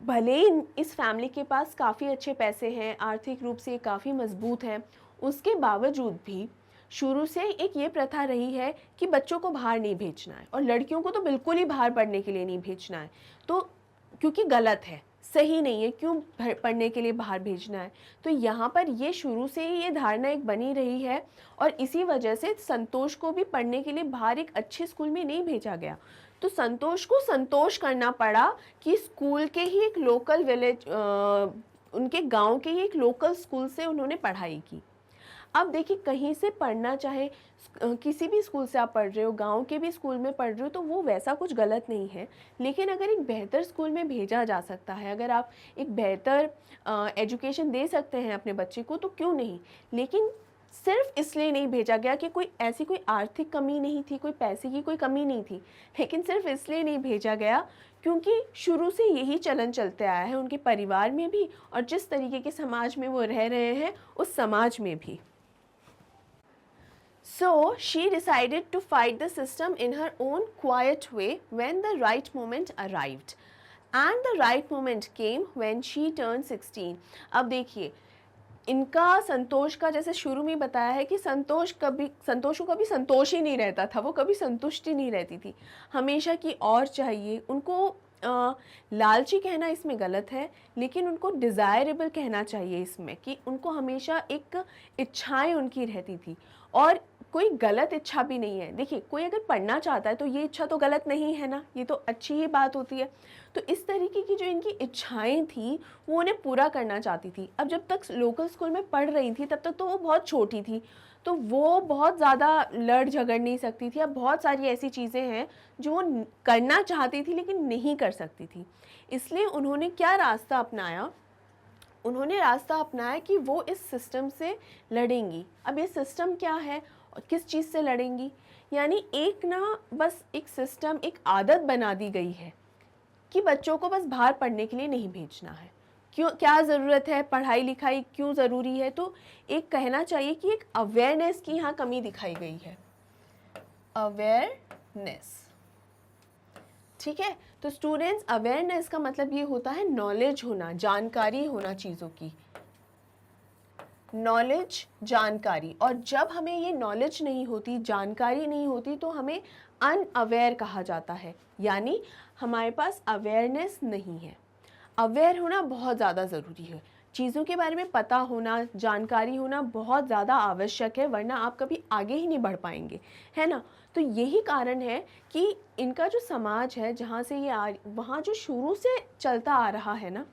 भले ही इस फैमिली के पास काफ़ी अच्छे पैसे हैं, आर्थिक रूप से काफ़ी मजबूत हैं, उसके बावजूद भी शुरू से एक ये प्रथा रही है कि बच्चों को बाहर नहीं भेजना है, और लड़कियों को तो बिल्कुल ही बाहर पढ़ने के लिए नहीं भेजना है। तो क्योंकि गलत है, सही नहीं है, क्यों पढ़ने के लिए बाहर भेजना है। तो यहाँ पर ये शुरू से ही ये धारणा एक बनी रही है और इसी वजह से संतोष को भी पढ़ने के लिए बाहर एक अच्छे स्कूल में नहीं भेजा गया। तो संतोष को संतोष करना पड़ा कि स्कूल के ही एक लोकल विलेज, उनके गांव के ही एक लोकल स्कूल से उन्होंने पढ़ाई की। अब देखिए, कहीं से पढ़ना, चाहे किसी भी स्कूल से आप पढ़ रहे हो, गांव के भी स्कूल में पढ़ रहे हो, तो वो वैसा कुछ गलत नहीं है। लेकिन अगर एक बेहतर स्कूल में भेजा जा सकता है, अगर आप एक बेहतर एजुकेशन दे सकते हैं अपने बच्चे को, तो क्यों नहीं। लेकिन सिर्फ इसलिए नहीं भेजा गया कि कोई ऐसी कोई आर्थिक कमी नहीं थी, कोई पैसे की कोई कमी नहीं थी, लेकिन सिर्फ इसलिए नहीं भेजा गया क्योंकि शुरू से यही चलन चलते आया है उनके परिवार में भी और जिस तरीके के समाज में वो रह रहे हैं उस समाज में भी। So she decided to fight the system in her own quiet way when the right moment arrived. And the right moment came when she turned 16. अब देखिए, इनका संतोष का जैसे शुरू में बताया है कि संतोष को कभी संतोष ही नहीं रहता था, वो कभी संतुष्टि नहीं रहती थी, हमेशा की और चाहिए उनको। लालची कहना इसमें गलत है, लेकिन उनको डिज़ायरेबल कहना चाहिए इसमें, कि उनको हमेशा एक इच्छाएं उनकी रहती थी और कोई गलत इच्छा भी नहीं है। देखिए, कोई अगर पढ़ना चाहता है तो ये इच्छा तो गलत नहीं है ना, ये तो अच्छी ही बात होती है। तो इस तरीके की जो इनकी इच्छाएं थी वो उन्हें पूरा करना चाहती थी। अब जब तक लोकल स्कूल में पढ़ रही थी तब तक तो वो बहुत छोटी थी, तो वो बहुत ज़्यादा लड़ झगड़ नहीं सकती थी। अब बहुत सारी ऐसी चीज़ें हैं जो वो करना चाहती थी लेकिन नहीं कर सकती थी। इसलिए उन्होंने क्या रास्ता अपनाया, उन्होंने रास्ता अपनाया कि वो इस सिस्टम से लड़ेंगी। अब ये सिस्टम क्या है और किस चीज़ से लड़ेंगी, यानी एक ना बस एक सिस्टम, एक आदत बना दी गई है कि बच्चों को बस बाहर पढ़ने के लिए नहीं भेजना है। क्यों, क्या ज़रूरत है, पढ़ाई लिखाई क्यों ज़रूरी है, तो एक कहना चाहिए कि एक अवेयरनेस की यहाँ कमी दिखाई गई है, अवेयरनेस। ठीक है, तो स्टूडेंट्स, अवेयरनेस का मतलब ये होता है नॉलेज होना, जानकारी होना चीज़ों की, नॉलेज, जानकारी। और जब हमें ये नॉलेज नहीं होती, जानकारी नहीं होती, तो हमें अनअवेयर कहा जाता है, यानी हमारे पास अवेयरनेस नहीं है। अवेयर होना बहुत ज़्यादा ज़रूरी है, चीज़ों के बारे में पता होना, जानकारी होना बहुत ज़्यादा आवश्यक है, वरना आप कभी आगे ही नहीं बढ़ पाएंगे, है ना। तो यही कारण है कि इनका जो समाज है, जहाँ से ये वहाँ जो शुरू से चलता आ रहा है ना,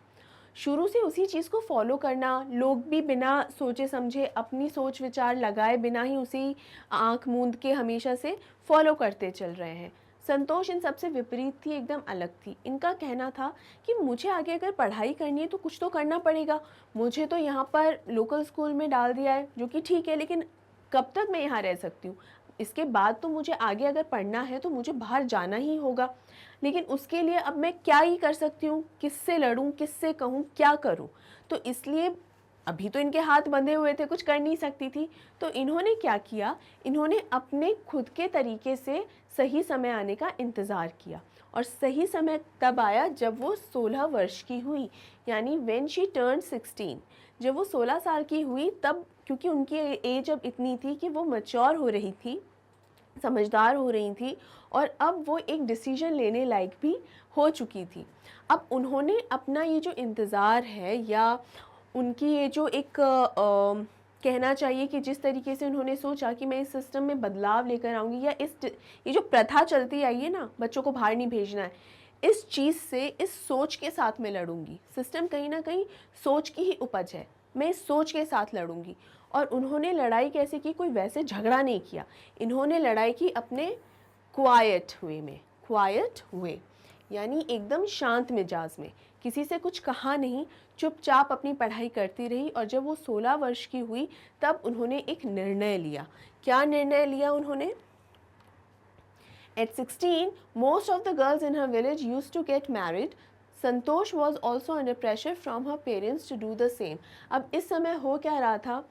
शुरू से उसी चीज़ को फॉलो करना, लोग भी बिना सोचे समझे, अपनी सोच विचार लगाए बिना ही उसी आँख मूंद के हमेशा से फॉलो करते चल रहे हैं। संतोष इन सबसे विपरीत थी, एकदम अलग थी। इनका कहना था कि मुझे आगे अगर पढ़ाई करनी है तो कुछ तो करना पड़ेगा, मुझे तो यहाँ पर लोकल स्कूल में डाल दिया है जो कि ठीक है, लेकिन कब तक मैं यहाँ रह सकती हूँ, इसके बाद तो मुझे आगे अगर पढ़ना है तो मुझे बाहर जाना ही होगा। लेकिन उसके लिए अब मैं क्या ही कर सकती हूँ, किससे लड़ूँ, किससे कहूँ, क्या करूँ। तो इसलिए अभी तो इनके हाथ बंधे हुए थे, कुछ कर नहीं सकती थी। तो इन्होंने क्या किया, इन्होंने अपने खुद के तरीके से सही समय आने का इंतज़ार किया। और सही समय तब आया जब वो 16 वर्ष की हुई, यानी व्हेन शी टर्न 16। जब वो 16 साल की हुई तब, क्योंकि उनकी एज अब इतनी थी कि वो मैच्योर हो रही थी, समझदार हो रही थी, और अब वो एक डिसीजन लेने लायक भी हो चुकी थी। अब उन्होंने अपना ये जो इंतज़ार है, या उनकी ये जो एक कहना चाहिए कि जिस तरीके से उन्होंने सोचा कि मैं इस सिस्टम में बदलाव लेकर आऊँगी, या ये जो प्रथा चलती आई है ना, बच्चों को बाहर नहीं भेजना है, इस चीज़ से, इस सोच के साथ मैं लड़ूंगी। सिस्टम कहीं ना कहीं सोच की ही उपज है, मैं इस सोच के साथ लड़ूंगी। और उन्होंने लड़ाई कैसे की, कोई वैसे झगड़ा नहीं किया, इन्होंने लड़ाई की अपने क्वाइट वे में, क्वाइट वे यानी एकदम शांत मिजाज में, किसी से कुछ कहा नहीं, चुपचाप अपनी पढ़ाई करती रही। और जब वो 16 वर्ष की हुई तब उन्होंने एक निर्णय लिया। क्या निर्णय लिया उन्होंने? At 16, most of the girls in her village used to get married. Santosh was also under pressure from her parents to do the same. अब इस समय हो क्या रहा था,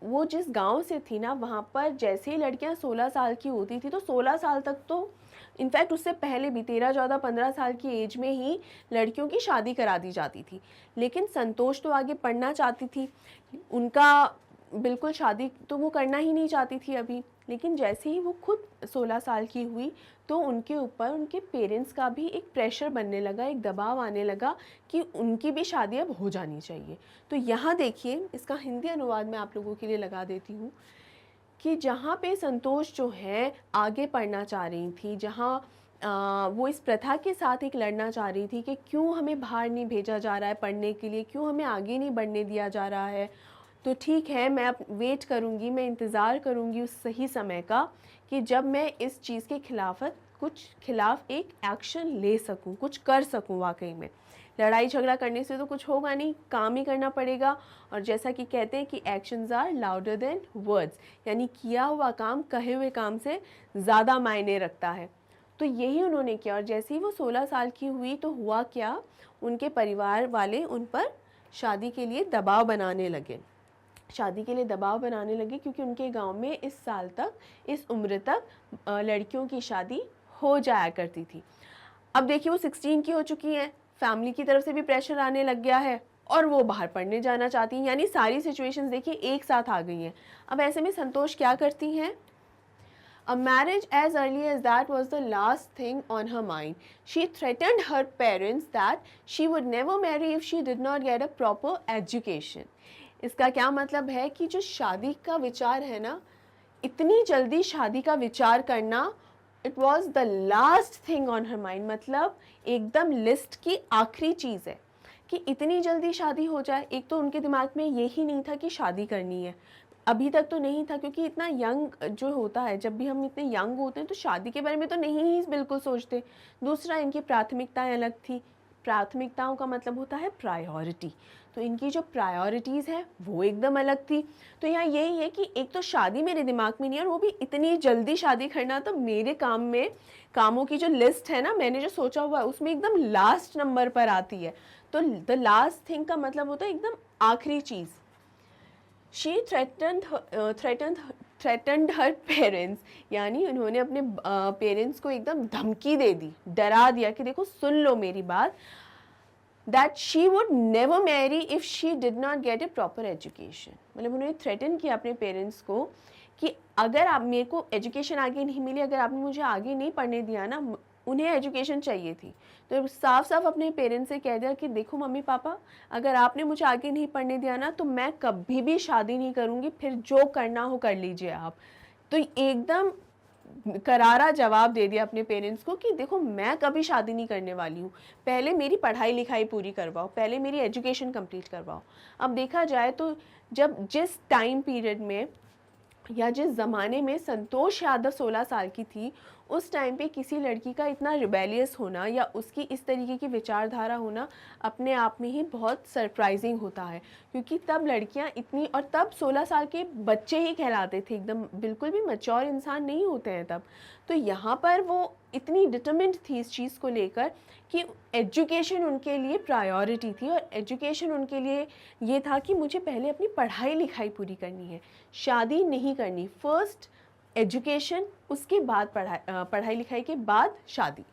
वो जिस गांव से थी ना, वहाँ पर जैसे ही लड़कियाँ 16 साल की होती थी तो 16 साल तक तो, इनफैक्ट उससे पहले भी 13, 14, 15 साल की एज में ही लड़कियों की शादी करा दी जाती थी। लेकिन संतोष तो आगे पढ़ना चाहती थी, उनका बिल्कुल शादी तो वो करना ही नहीं चाहती थी अभी। लेकिन जैसे ही वो खुद 16 साल की हुई तो उनके ऊपर उनके पेरेंट्स का भी एक प्रेशर बनने लगा, एक दबाव आने लगा कि उनकी भी शादी अब हो जानी चाहिए। तो यहाँ देखिए, इसका हिंदी अनुवाद मैं आप लोगों के लिए लगा देती हूँ कि जहाँ पे संतोष जो है आगे पढ़ना चाह रही थी, जहाँ वो इस प्रथा के साथ एक लड़ना चाह रही थी कि क्यों हमें बाहर नहीं भेजा जा रहा है पढ़ने के लिए, क्यों हमें आगे नहीं बढ़ने दिया जा रहा है, तो ठीक है मैं अब वेट करूँगी, मैं इंतज़ार करूँगी उस सही समय का कि जब मैं इस चीज़ के खिलाफ एक एक्शन ले सकूँ, कुछ कर सकूँ। वाकई में लड़ाई झगड़ा करने से तो कुछ होगा नहीं, काम ही करना पड़ेगा। और जैसा कि कहते हैं कि actions are louder than words, यानी किया हुआ काम कहे हुए काम से ज़्यादा मायने रखता है। तो यही उन्होंने किया। और जैसे ही वो 16 साल की हुई तो हुआ क्या, उनके परिवार वाले उन पर शादी के लिए दबाव बनाने लगे, क्योंकि उनके गांव में इस साल तक, इस उम्र तक लड़कियों की शादी हो जाया करती थी। अब देखिए वो 16 की हो चुकी हैं, फैमिली की तरफ से भी प्रेशर आने लग गया है और वो बाहर पढ़ने जाना चाहती हैं, यानी सारी सिचुएशंस देखिए एक साथ आ गई हैं। अब ऐसे में संतोष क्या करती हैं? A marriage as early as that was the last thing on her mind. She threatened her parents that she would never marry if she did not get a proper education. इसका क्या मतलब है कि जो शादी का विचार है ना, इतनी जल्दी शादी का विचार करना, it was the last thing on her mind, मतलब एकदम लिस्ट की आखिरी चीज़ है कि इतनी जल्दी शादी हो जाए। एक तो उनके दिमाग में यही नहीं था कि शादी करनी है, अभी तक तो नहीं था, क्योंकि इतना यंग जो होता है, जब भी हम इतने यंग होते हैं तो शादी के बारे में तो नहीं ही बिल्कुल सोचते। दूसरा, इनकी प्राथमिकताएं अलग थी। प्राथमिकताओं का मतलब होता है प्रायोरिटी, तो इनकी जो प्रायोरिटीज़ है वो एकदम अलग थी। तो यहाँ यही है कि एक तो शादी मेरे दिमाग में नहीं है, और वो भी इतनी जल्दी शादी करना तो मेरे कामों की जो लिस्ट है ना, मैंने जो सोचा हुआ है उसमें एकदम लास्ट नंबर पर आती है। तो द लास्ट थिंग का मतलब होता है एकदम आखिरी चीज़। She threatened her parents, यानी उन्होंने अपने पेरेंट्स को एकदम धमकी दे दी, डरा दिया कि देखो सुन लो मेरी बात, that she would never marry if she did not get a proper education। मतलब उन्होंने थ्रेटन किया अपने पेरेंट्स को कि अगर आप मेरे को एजुकेशन आगे नहीं मिली, अगर आपने मुझे आगे नहीं पढ़ने दिया ना, उन्हें एजुकेशन चाहिए थी, तो साफ साफ अपने पेरेंट्स से कह दिया कि देखो मम्मी पापा, अगर आपने मुझे आगे नहीं पढ़ने दिया ना तो मैं कभी भी शादी नहीं करूँगी, फिर जो करना हो कर लीजिए आप। तो एकदम करारा जवाब दे दिया अपने पेरेंट्स को कि देखो मैं कभी शादी नहीं करने वाली हूँ, पहले मेरी पढ़ाई लिखाई पूरी करवाओ, पहले मेरी एजुकेशन कंप्लीट करवाओ। अब देखा जाए तो जिस टाइम पीरियड में या जिस ज़माने में संतोष यादव 16 साल की थी, उस टाइम पे किसी लड़की का इतना रिबेलियस होना या उसकी इस तरीके की विचारधारा होना अपने आप में ही बहुत सरप्राइजिंग होता है, क्योंकि तब लड़कियां इतनी, और तब 16 साल के बच्चे ही कहलाते थे, एकदम बिल्कुल भी मैच्योर इंसान नहीं होते हैं तब। तो यहाँ पर वो इतनी डिटरमिन्ड थी इस चीज़ को लेकर कि एजुकेशन उनके लिए प्रायोरिटी थी, और एजुकेशन उनके लिए ये था कि मुझे पहले अपनी पढ़ाई लिखाई पूरी करनी है, शादी नहीं करनी। फर्स्ट एजुकेशन, उसके बाद पढ़ाई लिखाई के बाद शादी।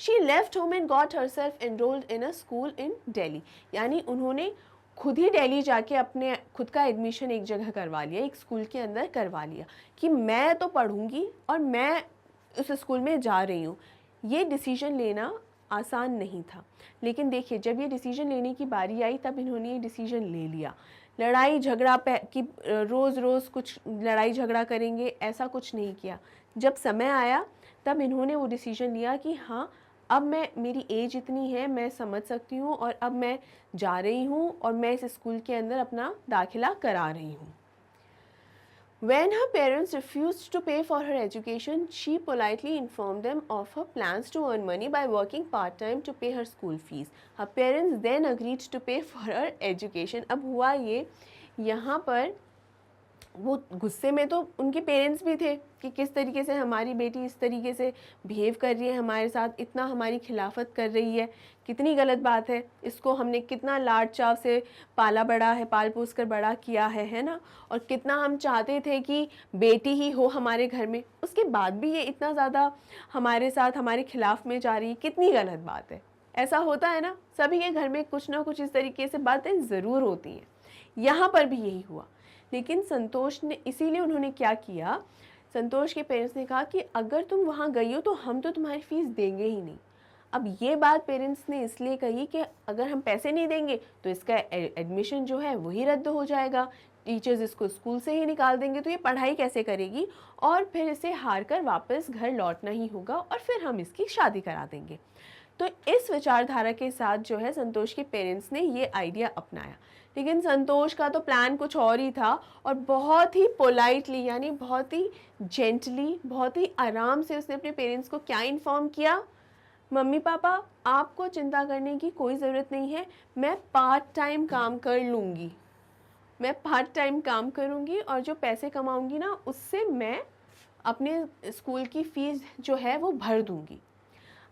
She left home and got herself enrolled in a school इन दिल्ली, यानी उन्होंने खुद ही दिल्ली जाके अपने खुद का एडमिशन एक जगह करवा लिया, एक स्कूल के अंदर करवा लिया कि मैं तो पढ़ूंगी और मैं उस स्कूल में जा रही हूँ। ये डिसीजन लेना आसान नहीं था, लेकिन देखिए जब ये डिसीजन लेने की बारी आई तब इन्होंने ये डिसीजन ले लिया। लड़ाई झगड़ा कि रोज़ रोज़ कुछ लड़ाई झगड़ा करेंगे, ऐसा कुछ नहीं किया। जब समय आया तब इन्होंने वो डिसीजन लिया कि हाँ, अब मेरी एज इतनी है, मैं समझ सकती हूँ, और अब मैं जा रही हूँ और मैं इस स्कूल के अंदर अपना दाखिला करा रही हूँ। When her parents refused to pay for her education, she politely informed them of her plans to earn money by working part-time to pay her school fees. Her parents then agreed to pay for her education. अब हुआ ये, यहाँ पर वो गुस्से में तो उनके पेरेंट्स भी थे कि किस तरीके से हमारी बेटी इस तरीके से बिहेव कर रही है हमारे साथ, इतना हमारी खिलाफत कर रही है, कितनी गलत बात है, इसको हमने कितना लाड चाव से पाला बड़ा है, पाल पोस कर बड़ा किया है ना, और कितना हम चाहते थे कि बेटी ही हो हमारे घर में, उसके बाद भी ये इतना ज़्यादा हमारे साथ हमारे खिलाफ में जा रही है, कितनी गलत बात है। ऐसा होता है ना, सभी के घर में कुछ ना कुछ इस तरीके से बातें ज़रूर होती हैं, यहाँ पर भी यही हुआ। लेकिन संतोष ने, इसीलिए उन्होंने क्या किया, संतोष के पेरेंट्स ने कहा कि अगर तुम वहाँ गई हो तो हम तो तुम्हारी फ़ीस देंगे ही नहीं। अब ये बात पेरेंट्स ने इसलिए कही कि अगर हम पैसे नहीं देंगे तो इसका एडमिशन जो है वही रद्द हो जाएगा, टीचर्स इसको स्कूल से ही निकाल देंगे, तो ये पढ़ाई कैसे करेगी और फिर इसे हार कर वापस घर लौटना ही होगा और फिर हम इसकी शादी करा देंगे। तो इस विचारधारा के साथ जो है संतोष के पेरेंट्स ने ये आइडिया अपनाया। लेकिन संतोष का तो प्लान कुछ और ही था और बहुत ही पोलाइटली यानी बहुत ही जेंटली, बहुत ही आराम से उसने अपने पेरेंट्स को क्या इन्फॉर्म किया, मम्मी पापा आपको चिंता करने की कोई ज़रूरत नहीं है, मैं पार्ट टाइम काम कर लूँगी, मैं पार्ट टाइम काम करूँगी और जो पैसे कमाऊँगी ना उससे मैं अपने स्कूल की फ़ीस जो है वो भर दूँगी।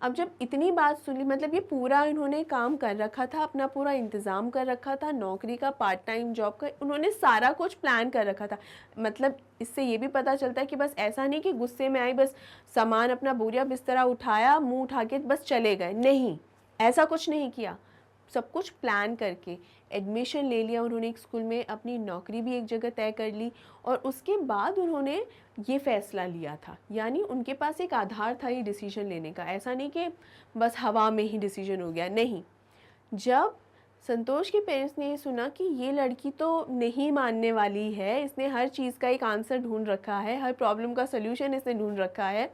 अब जब इतनी बात सुनी, मतलब ये पूरा इन्होंने काम कर रखा था, अपना पूरा इंतज़ाम कर रखा था, नौकरी का, पार्ट टाइम जॉब का, उन्होंने सारा कुछ प्लान कर रखा था। मतलब इससे ये भी पता चलता है कि बस ऐसा नहीं कि गुस्से में आई, बस सामान अपना बोरिया बिस्तरा उठाया, मुंह उठा के बस चले गए, नहीं, ऐसा कुछ नहीं किया। सब कुछ प्लान करके एडमिशन ले लिया उन्होंने एक स्कूल में, अपनी नौकरी भी एक जगह तय कर ली और उसके बाद उन्होंने ये फ़ैसला लिया था। यानी उनके पास एक आधार था ये डिसीजन लेने का, ऐसा नहीं कि बस हवा में ही डिसीजन हो गया, नहीं। जब संतोष के पेरेंट्स ने ये सुना कि ये लड़की तो नहीं मानने वाली है, इसने हर चीज़ का एक आंसर ढूंढ रखा है, हर प्रॉब्लम का सल्यूशन इसने ढूंढ रखा है,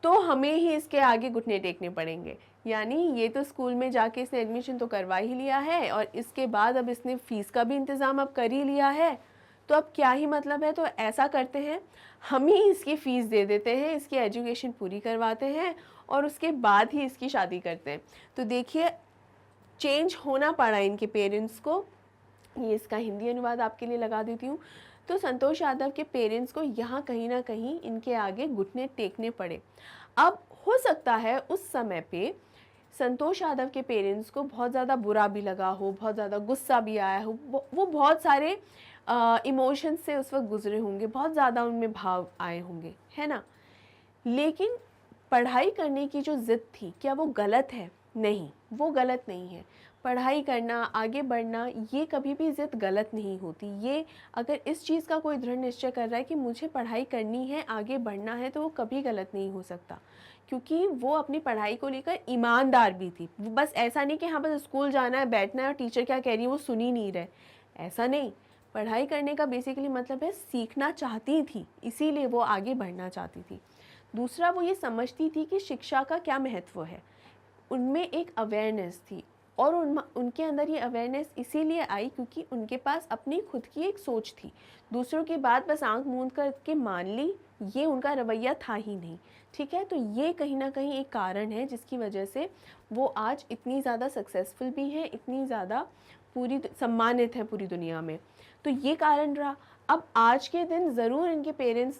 तो हमें ही इसके आगे घुटने टेकने पड़ेंगे। यानी ये तो स्कूल में जाके इसने एडमिशन तो करवा ही लिया है और इसके बाद अब इसने फ़ीस का भी इंतज़ाम अब कर ही लिया है, तो अब क्या ही मतलब है, तो ऐसा करते हैं हम ही इसकी फ़ीस दे देते हैं, इसकी एजुकेशन पूरी करवाते हैं और उसके बाद ही इसकी शादी करते हैं। तो देखिए चेंज होना पड़ा इनके पेरेंट्स को। ये इसका हिंदी अनुवाद आपके लिए लगा देती हूँ। तो संतोष यादव के पेरेंट्स को यहाँ कहीं ना कहीं इनके आगे घुटने टेकने पड़े। अब हो सकता है उस समय पे संतोष यादव के पेरेंट्स को बहुत ज़्यादा बुरा भी लगा हो, बहुत ज़्यादा गुस्सा भी आया हो, वो बहुत सारे इमोशंस से उस वक्त गुजरे होंगे, बहुत ज़्यादा उनमें भाव आए होंगे, है ना। लेकिन पढ़ाई करने की जो ज़िद थी, क्या वो गलत है? नहीं, वो गलत नहीं है। पढ़ाई करना, आगे बढ़ना, ये कभी भी ज़िद गलत नहीं होती। ये अगर इस चीज़ का कोई दृढ़ निश्चय कर रहा है कि मुझे पढ़ाई करनी है, आगे बढ़ना है, तो वो कभी गलत नहीं हो सकता, क्योंकि वो अपनी पढ़ाई को लेकर ईमानदार भी थी। वो बस ऐसा नहीं कि हाँ बस स्कूल जाना है, बैठना है और टीचर क्या कह रही है वो सुन ही नहीं रहे, ऐसा नहीं। पढ़ाई करने का बेसिकली मतलब है सीखना चाहती थी, इसीलिए वो आगे बढ़ना चाहती थी। दूसरा, वो ये समझती थी कि शिक्षा का क्या महत्व है, उनमें एक अवेयरनेस थी और उनके अंदर ये अवेयरनेस इसीलिए आई क्योंकि उनके पास अपनी खुद की एक सोच थी। दूसरों की बात बस आंख मूंद करके मान ली, ये उनका रवैया था ही नहीं, ठीक है। तो ये कहीं ना कहीं एक कारण है जिसकी वजह से वो आज इतनी ज़्यादा सक्सेसफुल भी हैं, इतनी ज़्यादा सम्मानित है पूरी दुनिया में। तो ये कारण रहा। अब आज के दिन ज़रूर इनके पेरेंट्स,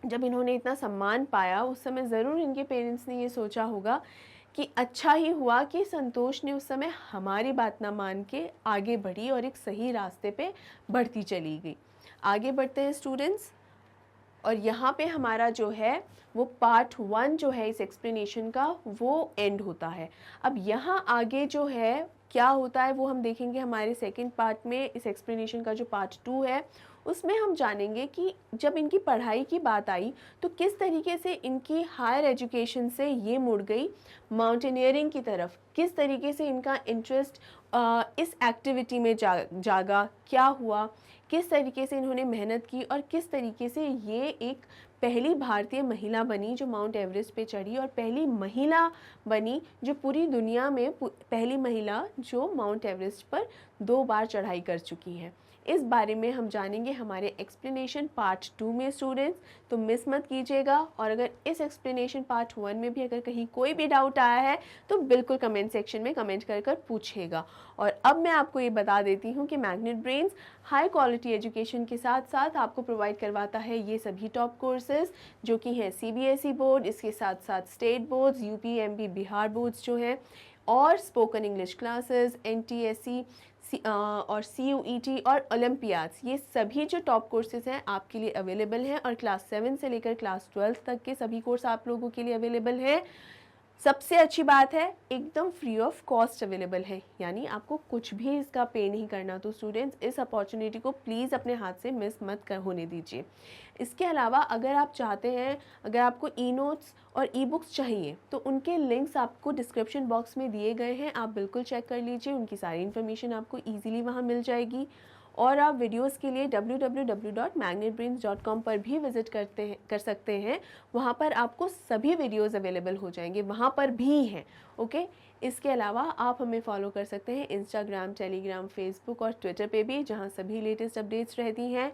जब इन्होंने इतना सम्मान पाया, उस समय ज़रूर इनके पेरेंट्स ने ये सोचा होगा कि अच्छा ही हुआ कि संतोष ने उस समय हमारी बात ना मान के आगे बढ़ी और एक सही रास्ते पे बढ़ती चली गई। आगे बढ़ते हैं स्टूडेंट्स, और यहाँ पे हमारा जो है वो पार्ट 1 जो है इस एक्सप्लेनेशन का वो एंड होता है। अब यहाँ आगे जो है क्या होता है वो हम देखेंगे हमारे सेकंड पार्ट में। इस एक्सप्लेनेशन का जो पार्ट 2 है उसमें हम जानेंगे कि जब इनकी पढ़ाई की बात आई तो किस तरीके से इनकी हायर एजुकेशन से ये मुड़ गई माउंटेनियरिंग की तरफ, किस तरीके से इनका इंटरेस्ट इस एक्टिविटी में जागा, क्या हुआ, किस तरीके से इन्होंने मेहनत की और किस तरीके से ये एक पहली भारतीय महिला बनी जो माउंट एवरेस्ट पे चढ़ी और पहली महिला बनी जो पूरी दुनिया में पहली महिला जो माउंट एवरेस्ट पर 2 बार चढ़ाई कर चुकी हैं। इस बारे में हम जानेंगे हमारे एक्सप्लेनेशन पार्ट 2 में स्टूडेंट्स, तो मिस मत कीजिएगा। और अगर इस एक्सप्लेनेशन पार्ट 1 में भी अगर कहीं कोई भी डाउट आया है तो बिल्कुल कमेंट सेक्शन में कमेंट कर पूछिएगा। और अब मैं आपको ये बता देती हूँ कि magnet brains high quality education के साथ साथ आपको प्रोवाइड करवाता है ये सभी टॉप कोर्सेज जो कि हैं CBSE बोर्ड, इसके साथ साथ state boards, UP, MP, Bihar boards जो हैं, और स्पोकन इंग्लिश क्लासेस, NTSE और CUET और ओलंपियाड्स, ये सभी जो टॉप कोर्सेज हैं आपके लिए अवेलेबल हैं। और क्लास 7 से लेकर क्लास 12 तक के सभी कोर्स आप लोगों के लिए अवेलेबल हैं। सबसे अच्छी बात है, एकदम फ्री ऑफ कॉस्ट अवेलेबल है, यानी आपको कुछ भी इसका पे नहीं करना। तो स्टूडेंट्स, इस अपॉर्चुनिटी को प्लीज़ अपने हाथ से मिस मत कर होने दीजिए। इसके अलावा अगर आप चाहते हैं, अगर आपको ई नोट्स और ई बुक्स चाहिए, तो उनके लिंक्स आपको डिस्क्रिप्शन बॉक्स में दिए गए हैं, आप बिल्कुल चेक कर लीजिए, उनकी सारी इन्फॉर्मेशन आपको ईजिली वहाँ मिल जाएगी। और आप वीडियोस के लिए www.magnetbrains.com पर भी विज़िट कर सकते हैं, वहाँ पर आपको सभी वीडियोस अवेलेबल हो जाएंगे, वहाँ पर भी हैं। ओके, इसके अलावा आप हमें फॉलो कर सकते हैं इंस्टाग्राम, टेलीग्राम, फेसबुक और ट्विटर पे भी, जहाँ सभी लेटेस्ट अपडेट्स रहती हैं।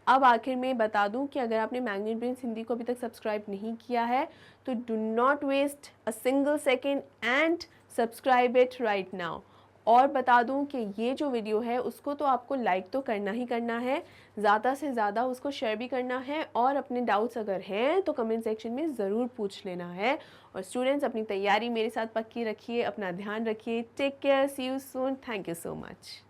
अब आखिर में बता दूं कि अगर आपने मैग्नेट ब्रेन्स हिंदी को अभी तक सब्सक्राइब नहीं किया है, तो do not waste a single second and subscribe it right now. और बता दूं कि ये जो वीडियो है उसको तो आपको लाइक तो करना ही करना है, ज़्यादा से ज़्यादा उसको शेयर भी करना है, और अपने डाउट्स अगर हैं तो कमेंट सेक्शन में ज़रूर पूछ लेना है। और स्टूडेंट्स, अपनी तैयारी मेरे साथ पक्की रखिए, अपना ध्यान रखिए। Take care, see you soon, thank you so much.